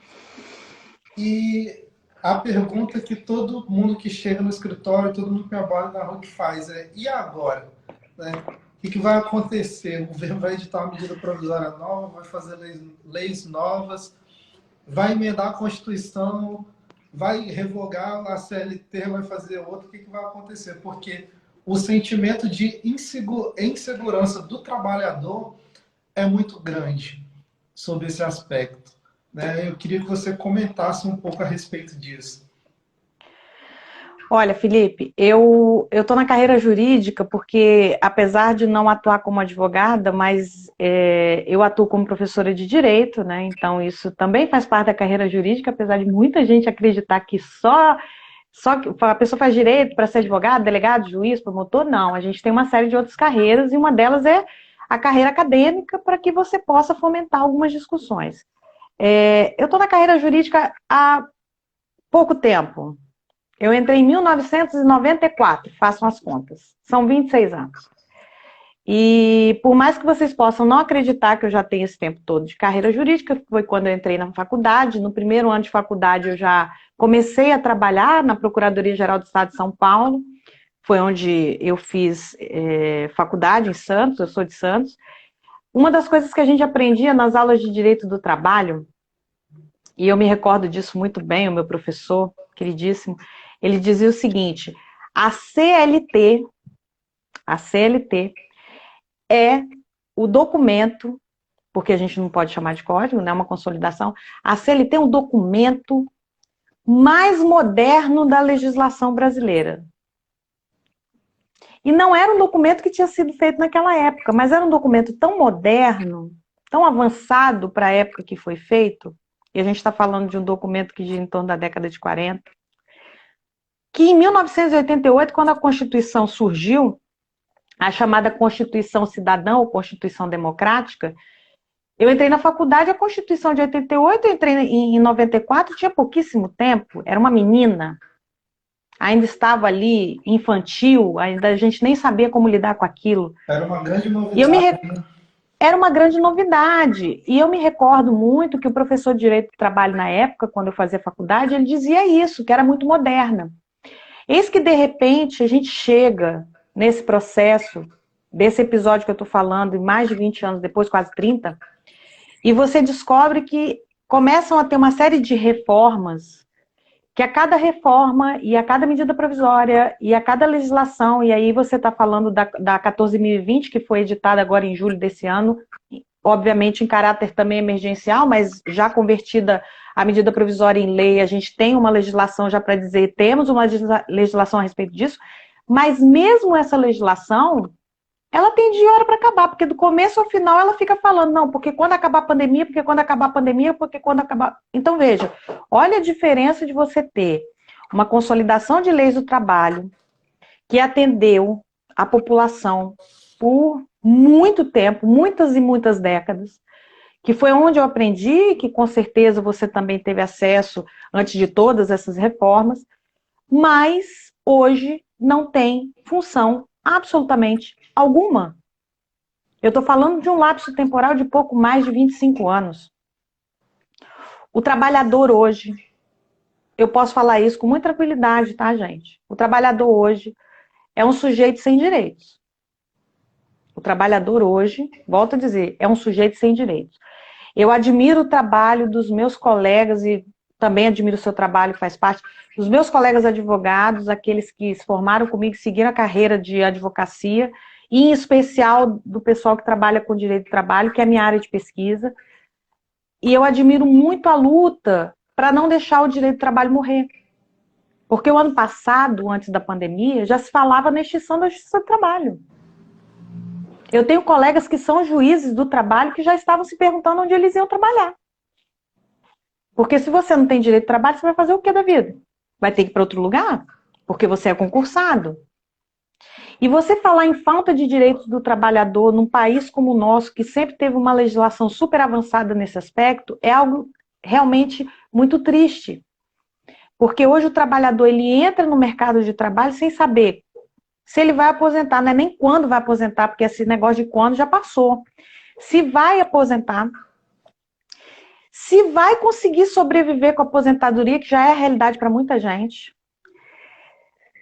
S1: e a pergunta que todo mundo que chega no escritório, todo mundo que trabalha na rua que faz é: e agora? Né? O que vai acontecer? O governo vai editar uma medida provisória nova, vai fazer leis novas, vai emendar a Constituição, vai revogar a CLT, vai fazer outra. O que vai acontecer? Porque o sentimento de insegurança do trabalhador é muito grande sobre esse aspecto. Né? Eu queria que você comentasse um pouco a respeito disso.
S2: Olha, Felipe, eu estou na carreira jurídica porque, apesar de não atuar como advogada, mas eu atuo como professora de direito, né? Então isso também faz parte da carreira jurídica, apesar de muita gente acreditar que só que a pessoa faz direito para ser advogado, delegado, juiz, promotor. Não, a gente tem uma série de outras carreiras e uma delas é a carreira acadêmica para que você possa fomentar algumas discussões. Eu estou na carreira jurídica há pouco tempo. Eu entrei em 1994, façam as contas. São 26 anos. E por mais que vocês possam não acreditar que eu já tenho esse tempo todo de carreira jurídica, foi quando eu entrei na faculdade. No primeiro ano de faculdade eu já comecei a trabalhar na Procuradoria-Geral do Estado de São Paulo. Foi onde eu fiz faculdade em Santos, eu sou de Santos. Uma das coisas que a gente aprendia nas aulas de Direito do Trabalho, e eu me recordo disso muito bem, o meu professor queridíssimo, ele dizia o seguinte: a CLT é o documento, porque a gente não pode chamar de código, né, uma consolidação, a CLT é um documento mais moderno da legislação brasileira. E não era um documento que tinha sido feito naquela época, mas era um documento tão moderno, tão avançado para a época que foi feito, e a gente está falando de um documento que gira em torno da década de 40, que em 1988, quando a Constituição surgiu, a chamada Constituição Cidadã ou Constituição Democrática, eu entrei na faculdade, a Constituição de 88, eu entrei em 94, tinha pouquíssimo tempo, era uma menina, ainda estava ali infantil, ainda a gente nem sabia como lidar com aquilo.
S1: Era uma grande novidade.
S2: Era uma grande novidade. E eu me recordo muito que o professor de Direito do Trabalho na época, quando eu fazia faculdade, ele dizia isso, que era muito moderna. Eis que, de repente, a gente chega nesse processo, desse episódio que eu estou falando, mais de 20 anos depois, quase 30, e você descobre que começam a ter uma série de reformas, que a cada reforma e a cada medida provisória e a cada legislação, e aí você está falando da 14.020, que foi editada agora em julho desse ano, obviamente em caráter também emergencial, mas já convertida a medida provisória em lei, a gente tem uma legislação já para dizer, temos uma legislação a respeito disso, mas mesmo essa legislação, ela tem de hora para acabar, porque do começo ao final ela fica falando, não, porque quando acabar a pandemia, porque quando acabar a pandemia, porque quando acabar... Então veja, olha a diferença de você ter uma consolidação de leis do trabalho que atendeu a população por muito tempo, muitas e muitas décadas, que foi onde eu aprendi, que com certeza você também teve acesso antes de todas essas reformas, mas hoje não tem função absolutamente alguma. Eu estou falando de um lapso temporal de pouco mais de 25 anos. O trabalhador hoje, eu posso falar isso com muita tranquilidade, tá, gente? O trabalhador hoje é um sujeito sem direitos. O trabalhador hoje, volto a dizer, é um sujeito sem direitos. Eu admiro o trabalho dos meus colegas e também admiro o seu trabalho, que faz parte dos meus colegas advogados, aqueles que se formaram comigo, seguiram a carreira de advocacia, e em especial do pessoal que trabalha com direito do trabalho, que é a minha área de pesquisa. E eu admiro muito a luta para não deixar o direito do trabalho morrer. Porque o ano passado, antes da pandemia, já se falava na extinção da justiça do trabalho. Eu tenho colegas que são juízes do trabalho que já estavam se perguntando onde eles iam trabalhar. Porque se você não tem direito de trabalho, você vai fazer o que da vida? Vai ter que ir para outro lugar? Porque você é concursado. E você falar em falta de direitos do trabalhador num país como o nosso, que sempre teve uma legislação super avançada nesse aspecto, é algo realmente muito triste. Porque hoje o trabalhador ele entra no mercado de trabalho sem saber se ele vai aposentar, não é nem quando vai aposentar, porque esse negócio de quando já passou. Se vai aposentar, se vai conseguir sobreviver com a aposentadoria, que já é a realidade para muita gente.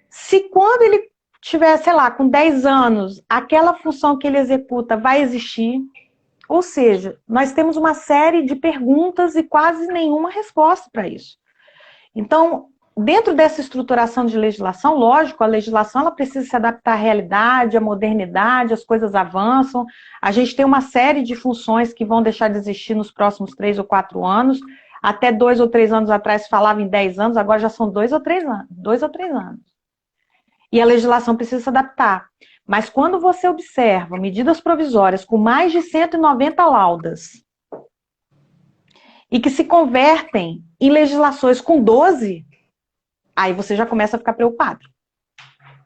S2: Se quando ele tiver, sei lá, com 10 anos, aquela função que ele executa vai existir. Ou seja, nós temos uma série de perguntas e quase nenhuma resposta para isso. Então, dentro dessa estruturação de legislação, lógico, a legislação ela precisa se adaptar à realidade, à modernidade, as coisas avançam. A gente tem uma série de funções que vão deixar de existir nos próximos 3 ou 4 anos. Até 2 ou 3 anos atrás falava em 10 anos, agora já são 2 ou 3 anos. 2 ou 3 anos. E a legislação precisa se adaptar. Mas quando você observa medidas provisórias com mais de 190 laudas e que se convertem em legislações com 12, aí você já começa a ficar preocupado.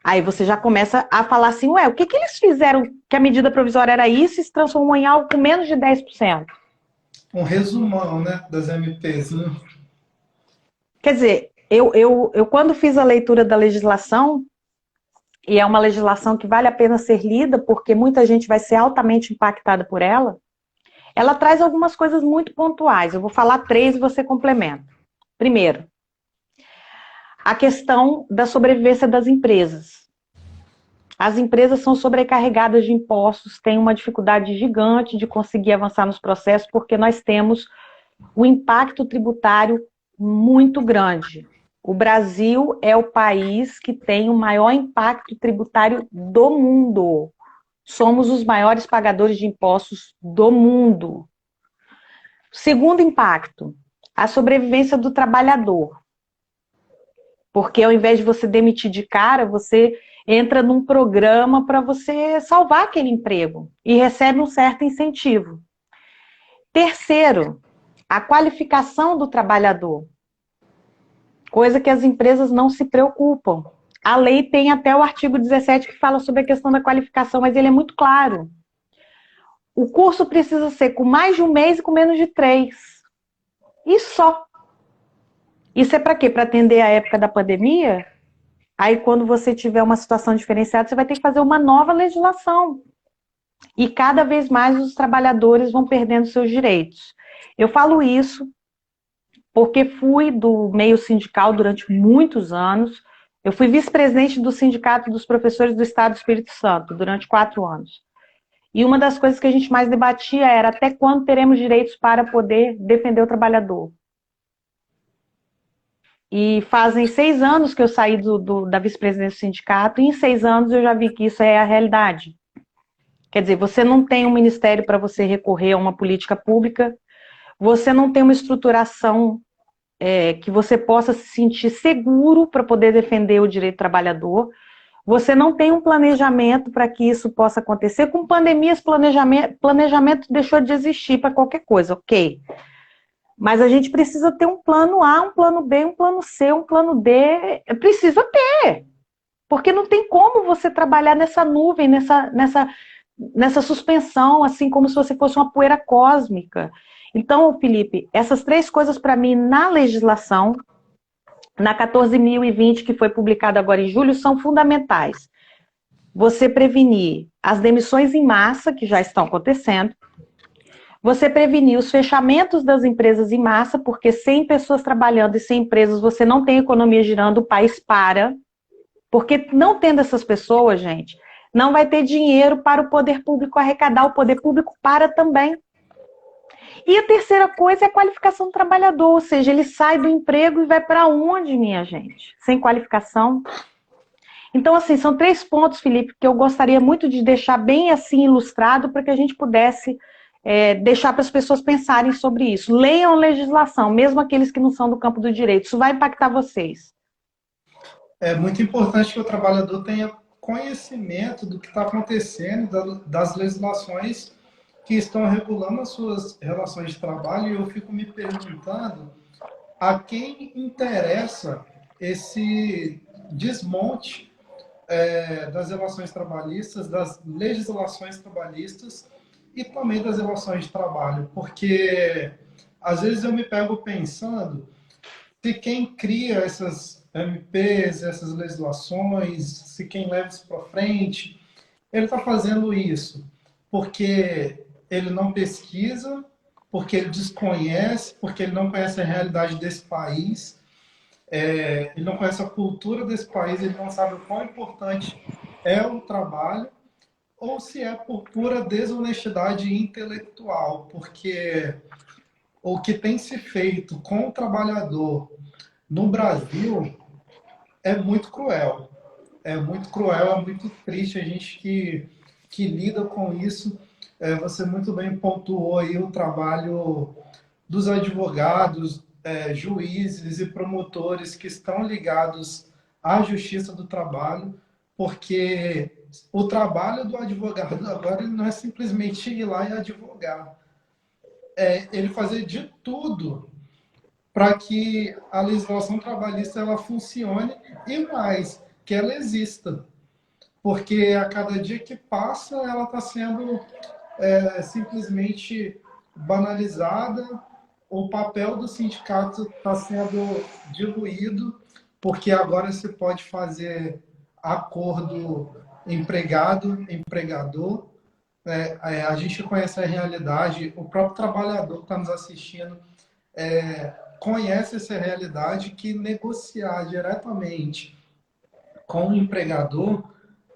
S2: Aí você já começa a falar assim, ué, o que eles fizeram que a medida provisória era isso e se transformou em algo com menos de 10%?
S1: Um resumão, né, das MPs, né?
S2: Quer dizer, eu quando fiz a leitura da legislação, e é uma legislação que vale a pena ser lida, porque muita gente vai ser altamente impactada por ela, ela traz algumas coisas muito pontuais. Eu vou falar 3 e você complementa. Primeiro, a questão da sobrevivência das empresas. As empresas são sobrecarregadas de impostos, têm uma dificuldade gigante de conseguir avançar nos processos, porque nós temos um impacto tributário muito grande. O Brasil é o país que tem o maior impacto tributário do mundo. Somos os maiores pagadores de impostos do mundo. Segundo impacto, a sobrevivência do trabalhador. Porque ao invés de você demitir de cara, você entra num programa para você salvar aquele emprego e recebe um certo incentivo. Terceiro, a qualificação do trabalhador. Coisa que as empresas não se preocupam. A lei tem até o artigo 17 que fala sobre a questão da qualificação, mas ele é muito claro. O curso precisa ser com mais de 1 mês e com menos de 3. E só. Isso é para quê? Para atender a época da pandemia? Aí quando você tiver uma situação diferenciada, você vai ter que fazer uma nova legislação. E cada vez mais os trabalhadores vão perdendo seus direitos. Eu falo isso porque fui do meio sindical durante muitos anos. Eu fui vice-presidente do Sindicato dos Professores do Estado do Espírito Santo durante 4 anos. E uma das coisas que a gente mais debatia era até quando teremos direitos para poder defender o trabalhador. E fazem 6 anos que eu saí da vice-presidência do sindicato, e em 6 anos eu já vi que isso é a realidade. Quer dizer, você não tem um ministério para você recorrer a uma política pública, você não tem uma estruturação que você possa se sentir seguro para poder defender o direito do trabalhador, você não tem um planejamento para que isso possa acontecer. Com pandemias, planejamento deixou de existir para qualquer coisa, ok. Mas a gente precisa ter um plano A, um plano B, um plano C, um plano D. Precisa ter. Porque não tem como você trabalhar nessa nuvem, nessa suspensão, assim como se você fosse uma poeira cósmica. Então, Felipe, essas 3 coisas para mim na legislação, na 14.020, que foi publicada agora em julho, são fundamentais. Você prevenir as demissões em massa, que já estão acontecendo, você prevenir os fechamentos das empresas em massa, porque sem pessoas trabalhando e sem empresas você não tem economia girando, o país para. Porque não tendo essas pessoas, gente, não vai ter dinheiro para o poder público arrecadar, o poder público para também. E a terceira coisa é a qualificação do trabalhador, ou seja, ele sai do emprego e vai para onde, minha gente? Sem qualificação. Então, assim, são 3 pontos, Felipe, que eu gostaria muito de deixar bem assim ilustrado para que a gente pudesse deixar para as pessoas pensarem sobre isso. Leiam a legislação, mesmo aqueles que não são do campo do direito. Isso vai impactar vocês.
S1: É muito importante que o trabalhador tenha conhecimento do que está acontecendo, das legislações que estão regulando as suas relações de trabalho, e eu fico me perguntando a quem interessa esse desmonte das relações trabalhistas, das legislações trabalhistas e também das relações de trabalho, porque às vezes eu me pego pensando se quem cria essas MPs, essas legislações, se quem leva isso para frente, ele está fazendo isso porque ele não pesquisa, porque ele desconhece, porque ele não conhece a realidade desse país, ele não conhece a cultura desse país, ele não sabe o quão importante é o trabalho, ou se é por pura desonestidade intelectual, porque o que tem se feito com o trabalhador no Brasil é muito cruel. É muito cruel, é muito triste a gente que lida com isso. Você muito bem pontuou aí o trabalho dos advogados, juízes e promotores que estão ligados à justiça do trabalho, porque o trabalho do advogado agora ele não é simplesmente ir lá e advogar, é ele fazer de tudo para que a legislação trabalhista ela funcione e mais, que ela exista. Porque a cada dia que passa ela está sendo simplesmente banalizada, o papel do sindicato está sendo diluído, porque agora se pode fazer acordo empregado-empregador. A gente conhece a realidade, o próprio trabalhador que está nos assistindo conhece essa realidade que negociar diretamente com o empregador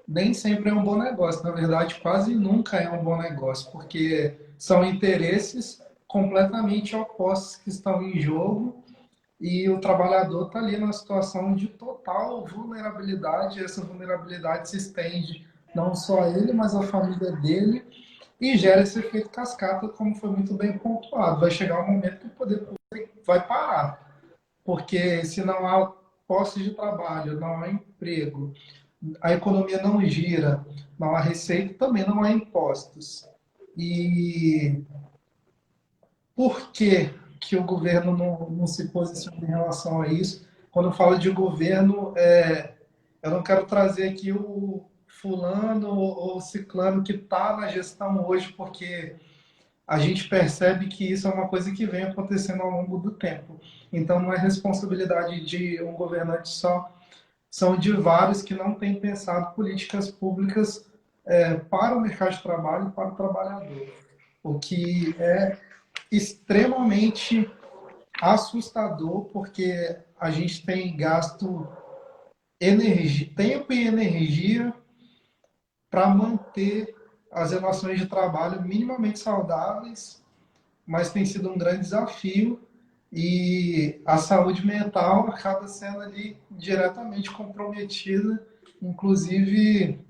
S1: nem sempre é um bom negócio. Na verdade, quase nunca é um bom negócio, porque são interesses completamente opostos que estão em jogo e o trabalhador está ali numa situação de total vulnerabilidade. Essa vulnerabilidade se estende não só a ele, mas a família dele e gera esse efeito cascata, como foi muito bem pontuado. Vai chegar um momento que o poder público vai parar, porque se não há postos de trabalho, não há emprego, a economia não gira, não há receita, também não há impostos. E por que o governo não se posiciona em relação a isso? Quando eu falo de governo, eu não quero trazer aqui o fulano ou o ciclano que está na gestão hoje, porque a gente percebe que isso é uma coisa que vem acontecendo ao longo do tempo. Então, não é responsabilidade de um governante só, são de vários que não têm pensado políticas públicas para o mercado de trabalho e para o trabalhador, o que é extremamente assustador, porque a gente tem gasto energia, tempo e energia para manter as relações de trabalho minimamente saudáveis, mas tem sido um grande desafio e a saúde mental acaba sendo ali diretamente comprometida, inclusive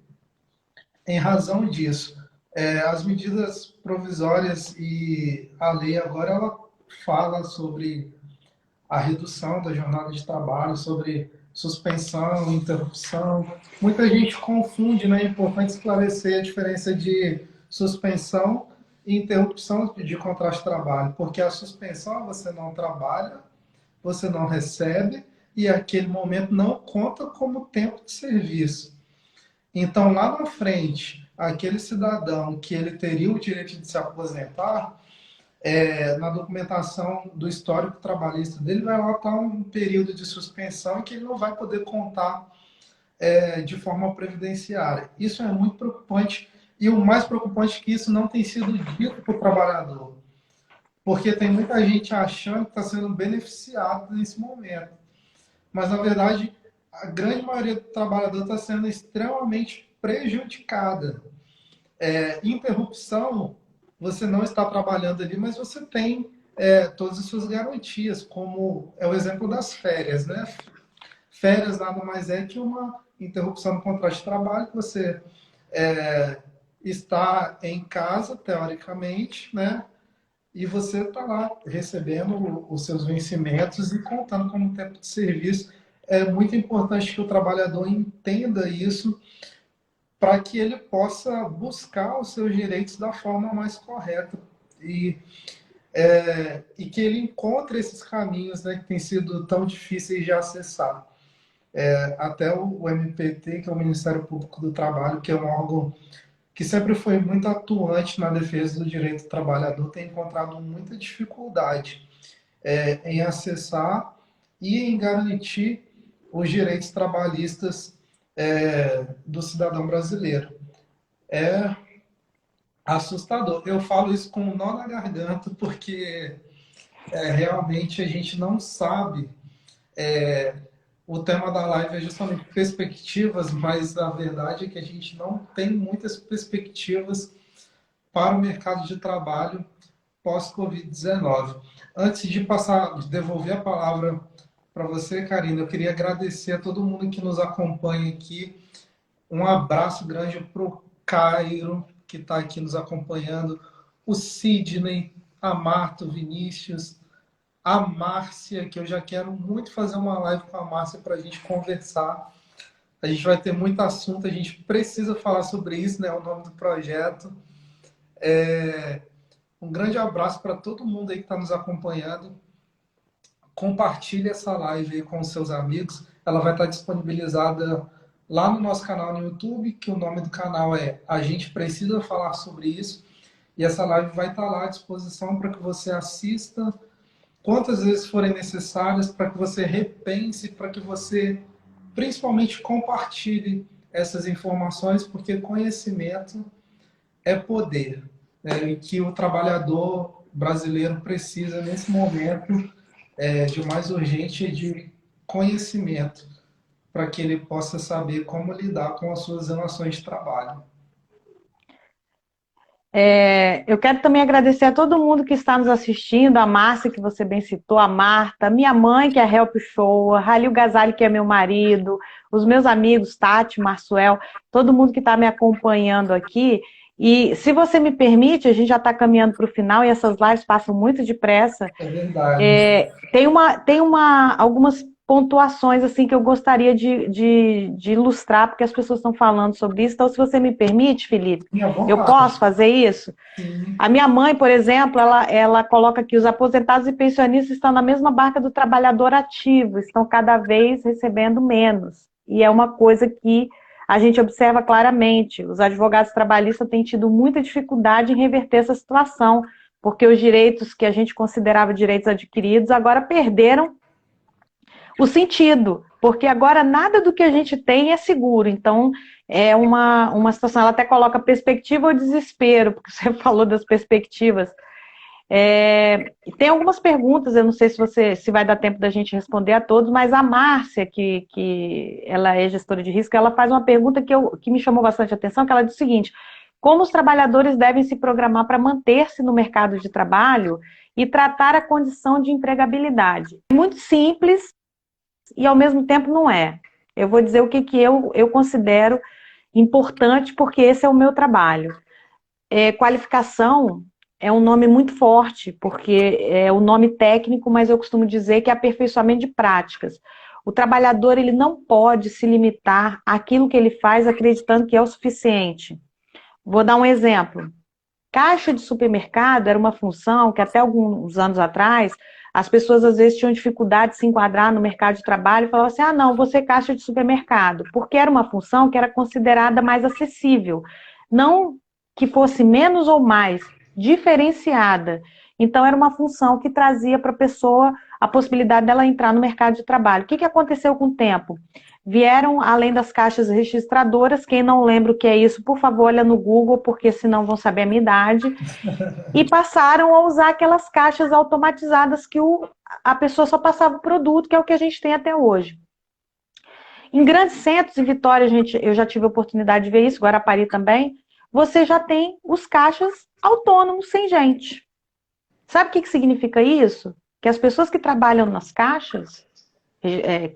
S1: em razão disso. As medidas provisórias e a lei agora ela fala sobre a redução da jornada de trabalho, sobre suspensão, interrupção. Muita gente confunde, né? É importante esclarecer a diferença de suspensão e interrupção de contrato de trabalho, porque a suspensão você não trabalha, você não recebe e aquele momento não conta como tempo de serviço. Então, lá na frente, aquele cidadão que ele teria o direito de se aposentar, na documentação do histórico trabalhista dele, vai lá estar um período de suspensão em que ele não vai poder contar de forma previdenciária. Isso é muito preocupante e o mais preocupante é que isso não tem sido dito para o trabalhador, porque tem muita gente achando que está sendo beneficiado nesse momento, mas na verdade a grande maioria do trabalhador está sendo extremamente prejudicada. Interrupção, você não está trabalhando ali, mas você tem todas as suas garantias, como é o exemplo das férias, né? Férias nada mais é que uma interrupção no contrato de trabalho, que você está em casa, teoricamente, né? E você está lá recebendo os seus vencimentos e contando como tempo de serviço. É muito importante que o trabalhador entenda isso para que ele possa buscar os seus direitos da forma mais correta e, e que ele encontre esses caminhos, né, que têm sido tão difíceis de acessar. Até o MPT, que é o Ministério Público do Trabalho, que é um órgão que sempre foi muito atuante na defesa do direito do trabalhador, tem encontrado muita dificuldade em acessar e em garantir os direitos trabalhistas do cidadão brasileiro. É assustador. Eu falo isso com um nó na garganta, porque realmente a gente não sabe. O tema da live é justamente perspectivas, mas a verdade é que a gente não tem muitas perspectivas para o mercado de trabalho pós-Covid-19. Antes de passar, de devolver a palavra para você, Karina, eu queria agradecer a todo mundo que nos acompanha aqui. Um abraço grande para o Cairo, que está aqui nos acompanhando, o Sidney, a Marta, o Vinícius, a Márcia, que eu já quero muito fazer uma live com a Márcia para a gente conversar. A gente vai ter muito assunto, a gente precisa falar sobre isso, né? O nome do projeto. Um grande abraço para todo mundo aí que está nos acompanhando. Compartilhe essa live aí com os seus amigos. Ela vai estar disponibilizada lá no nosso canal no YouTube, que o nome do canal é A Gente Precisa Falar Sobre Isso. E essa live vai estar lá à disposição para que você assista quantas vezes forem necessárias, para que você repense, para que você principalmente compartilhe essas informações, porque conhecimento é poder, né? E que o trabalhador brasileiro precisa nesse momento de mais urgente de conhecimento, para que ele possa saber como lidar com as suas relações de trabalho.
S2: Eu quero também agradecer a todo mundo que está nos assistindo, a Márcia, que você bem citou, a Marta, minha mãe, que é a Help Show, a Halil Gazali, que é meu marido, os meus amigos, Tati, Marsuel, todo mundo que está me acompanhando aqui. E se você me permite, a gente já está caminhando para o final e essas lives passam muito depressa.
S1: É verdade.
S2: Tem algumas pontuações assim que eu gostaria de ilustrar, porque as pessoas estão falando sobre isso. Então, se você me permite, Felipe,
S1: Minha
S2: eu
S1: vontade.
S2: posso fazer isso?
S1: Sim.
S2: A minha mãe, por exemplo, ela coloca que os aposentados e pensionistas estão na mesma barca do trabalhador ativo, estão cada vez recebendo menos. E é uma coisa que a gente observa claramente. Os advogados trabalhistas têm tido muita dificuldade em reverter essa situação, porque os direitos que a gente considerava direitos adquiridos agora perderam o sentido, porque agora nada do que a gente tem é seguro. Então, é uma situação, ela até coloca perspectiva ou desespero, porque você falou das perspectivas. Tem algumas perguntas, eu não sei se vai dar tempo da gente responder a todos, mas a Márcia, que ela é gestora de risco, ela faz uma pergunta que me chamou bastante atenção, que ela diz o seguinte: como os trabalhadores devem se programar para manter-se no mercado de trabalho e tratar a condição de empregabilidade? É muito simples e ao mesmo tempo não é. Eu vou dizer o que eu considero importante, porque esse é o meu trabalho. Qualificação é um nome muito forte, porque é o nome técnico, mas eu costumo dizer que é aperfeiçoamento de práticas. O trabalhador ele não pode se limitar àquilo que ele faz acreditando que é o suficiente. Vou dar um exemplo. Caixa de supermercado era uma função que até alguns anos atrás as pessoas às vezes tinham dificuldade de se enquadrar no mercado de trabalho e falavam assim: ah, não, vou ser caixa de supermercado, porque era uma função que era considerada mais acessível, não que fosse menos ou mais, diferenciada. Então era uma função que trazia para a pessoa a possibilidade dela entrar no mercado de trabalho. O que aconteceu com o tempo? Vieram, além das caixas registradoras, quem não lembra o que é isso, por favor, olha no Google, porque senão vão saber a minha idade, e passaram a usar aquelas caixas automatizadas que a pessoa só passava o produto, que é o que a gente tem até hoje. Em grandes centros, em Vitória, eu já tive a oportunidade de ver isso, Guarapari também, você já tem os caixas autônomos sem gente. Sabe o que significa isso? Que as pessoas que trabalham nas caixas,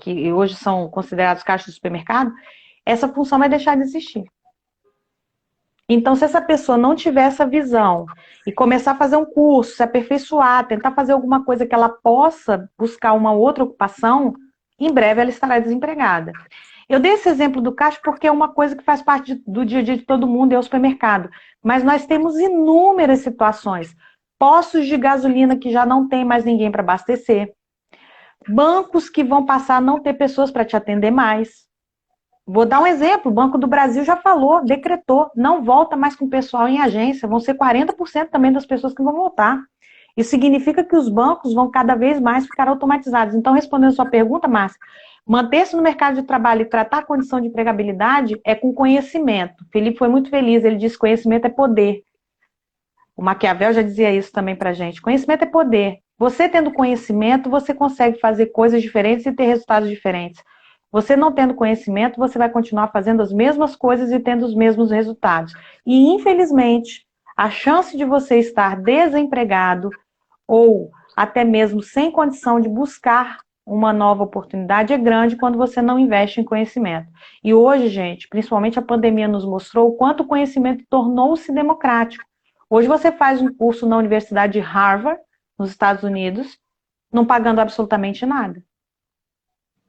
S2: que hoje são considerados caixas de supermercado, essa função vai deixar de existir. Então, se essa pessoa não tiver essa visão e começar a fazer um curso, se aperfeiçoar, tentar fazer alguma coisa que ela possa buscar uma outra ocupação, em breve ela estará desempregada. Eu dei esse exemplo do caixa porque é uma coisa que faz parte do dia a dia de todo mundo, é o supermercado. Mas nós temos inúmeras situações. Postos de gasolina que já não tem mais ninguém para abastecer. Bancos que vão passar a não ter pessoas para te atender mais. Vou dar um exemplo, o Banco do Brasil já falou, decretou, não volta mais com o pessoal em agência, vão ser 40% também das pessoas que vão voltar. Isso significa que os bancos vão cada vez mais ficar automatizados. Então, respondendo a sua pergunta, Márcia, manter-se no mercado de trabalho e tratar a condição de empregabilidade é com conhecimento. O Felipe foi muito feliz, ele disse que conhecimento é poder. O Maquiavel já dizia isso também pra gente. Conhecimento é poder. Você tendo conhecimento, você consegue fazer coisas diferentes e ter resultados diferentes. Você não tendo conhecimento, você vai continuar fazendo as mesmas coisas e tendo os mesmos resultados. E, infelizmente, a chance de você estar desempregado ou até mesmo sem condição de buscar uma nova oportunidade é grande quando você não investe em conhecimento. E hoje, gente, principalmente a pandemia nos mostrou o quanto o conhecimento tornou-se democrático. Hoje você faz um curso na Universidade de Harvard, nos Estados Unidos, não pagando absolutamente nada.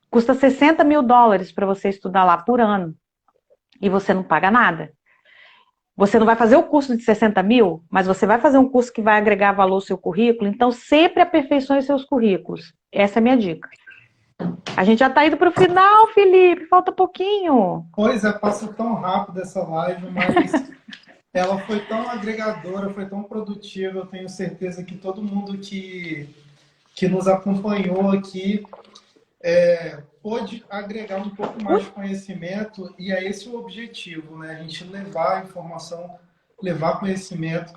S2: Custa $60 mil para você estudar lá por ano. E você não paga nada. Você não vai fazer o curso de 60 mil, mas você vai fazer um curso que vai agregar valor ao seu currículo, então sempre aperfeiçoe seus currículos. Essa é a minha dica. A gente já está indo para o final, Felipe, falta pouquinho.
S1: Pois é, passa tão rápido essa live, mas ela foi tão agregadora, foi tão produtiva. Eu tenho certeza que todo mundo que nos acompanhou aqui pôde agregar um pouco mais de conhecimento, e é esse o objetivo, né? A gente levar a informação, levar conhecimento.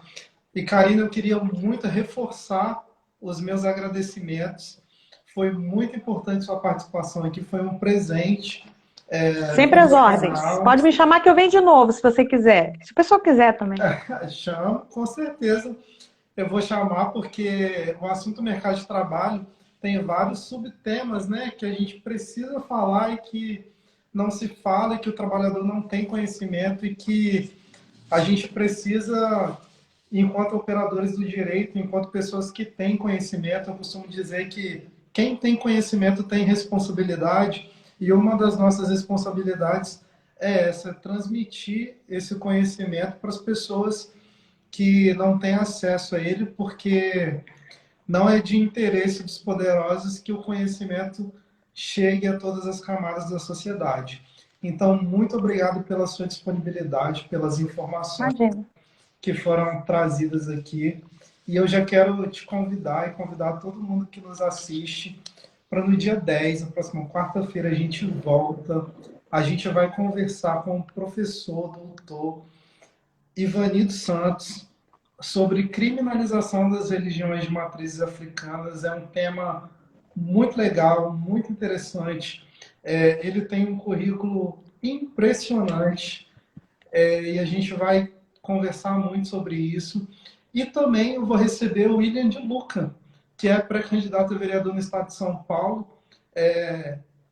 S1: E, Karina, eu queria muito reforçar os meus agradecimentos. Foi muito importante sua participação aqui, foi um presente.
S2: Sempre às ordens. Pode me chamar que eu venho de novo, se você quiser. Se o pessoal quiser também.
S1: Chamo, com certeza. Eu vou chamar porque o assunto mercado de trabalho tem vários subtemas, né, que a gente precisa falar e que não se fala, e que o trabalhador não tem conhecimento, e que a gente precisa, enquanto operadores do direito, enquanto pessoas que têm conhecimento, eu costumo dizer que quem tem conhecimento tem responsabilidade, e uma das nossas responsabilidades é essa, transmitir esse conhecimento para as pessoas que não têm acesso a ele, porque não é de interesse dos poderosos que o conhecimento chegue a todas as camadas da sociedade. Então, muito obrigado pela sua disponibilidade, pelas informações que foram trazidas aqui. E eu já quero te convidar e convidar todo mundo que nos assiste para no dia 10, na próxima quarta-feira, a gente volta. A gente vai conversar com o professor, doutor Ivanido Santos, sobre criminalização das religiões de matrizes africanas. É um tema muito legal, muito interessante. Ele tem um currículo impressionante, e a gente vai conversar muito sobre isso. E também eu vou receber o William de Luca, que é pré-candidato a vereador no estado de São Paulo.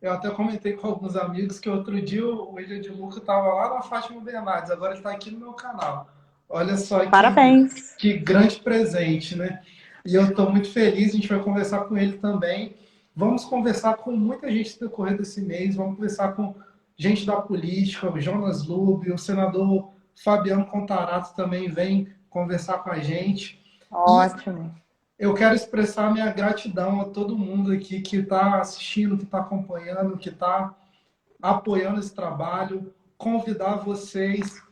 S1: Eu até comentei com alguns amigos que outro dia o William de Luca estava lá na Fátima Bernardes, agora ele está aqui no meu canal. Olha só
S2: Parabéns.
S1: Que grande presente, né? E eu estou muito feliz, a gente vai conversar com ele também. Vamos conversar com muita gente no decorrer desse mês, vamos conversar com gente da política, o Jonas Lube, o senador Fabiano Contarato também vem conversar com a gente.
S2: Ótimo.
S1: E eu quero expressar minha gratidão a todo mundo aqui que está assistindo, que está acompanhando, que está apoiando esse trabalho. Convidar vocês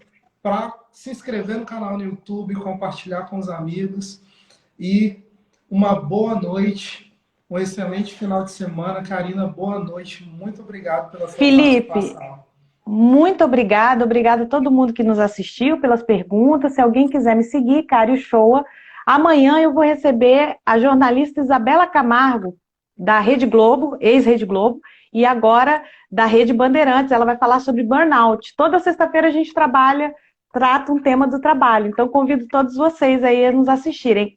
S1: para se inscrever no canal no YouTube, compartilhar com os amigos. E uma boa noite, um excelente final de semana. Karina, boa noite. Muito obrigado pela sua participação.
S2: Muito obrigada. Obrigada a todo mundo que nos assistiu, pelas perguntas. Se alguém quiser me seguir, Cário Shoa. Amanhã eu vou receber a jornalista Isabela Camargo, da Rede Globo, ex-Rede Globo, e agora da Rede Bandeirantes. Ela vai falar sobre burnout. Toda sexta-feira a gente trata um tema do trabalho. Então, convido todos vocês aí a nos assistirem.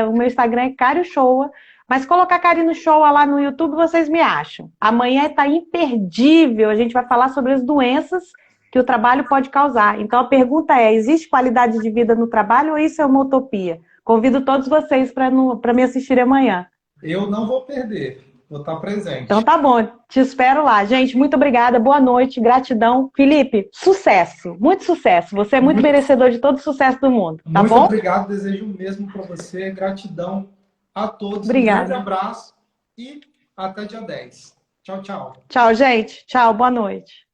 S2: O meu Instagram é Cário Shoa, mas colocar Karina Shoa lá no YouTube, vocês me acham. Amanhã está imperdível. A gente vai falar sobre as doenças que o trabalho pode causar. Então, a pergunta é, existe qualidade de vida no trabalho ou isso é uma utopia? Convido todos vocês para me assistir amanhã.
S1: Eu não vou perder. Vou estar presente.
S2: Então tá bom, te espero lá. Gente, muito obrigada, boa noite, gratidão. Felipe, sucesso, muito sucesso. Você é muito merecedor de todo o sucesso do mundo, tá bom?
S1: Muito obrigado, desejo o mesmo para você. Gratidão a todos.
S2: Obrigada.
S1: Um grande abraço e até dia 10. Tchau, tchau.
S2: Tchau, gente. Tchau, boa noite.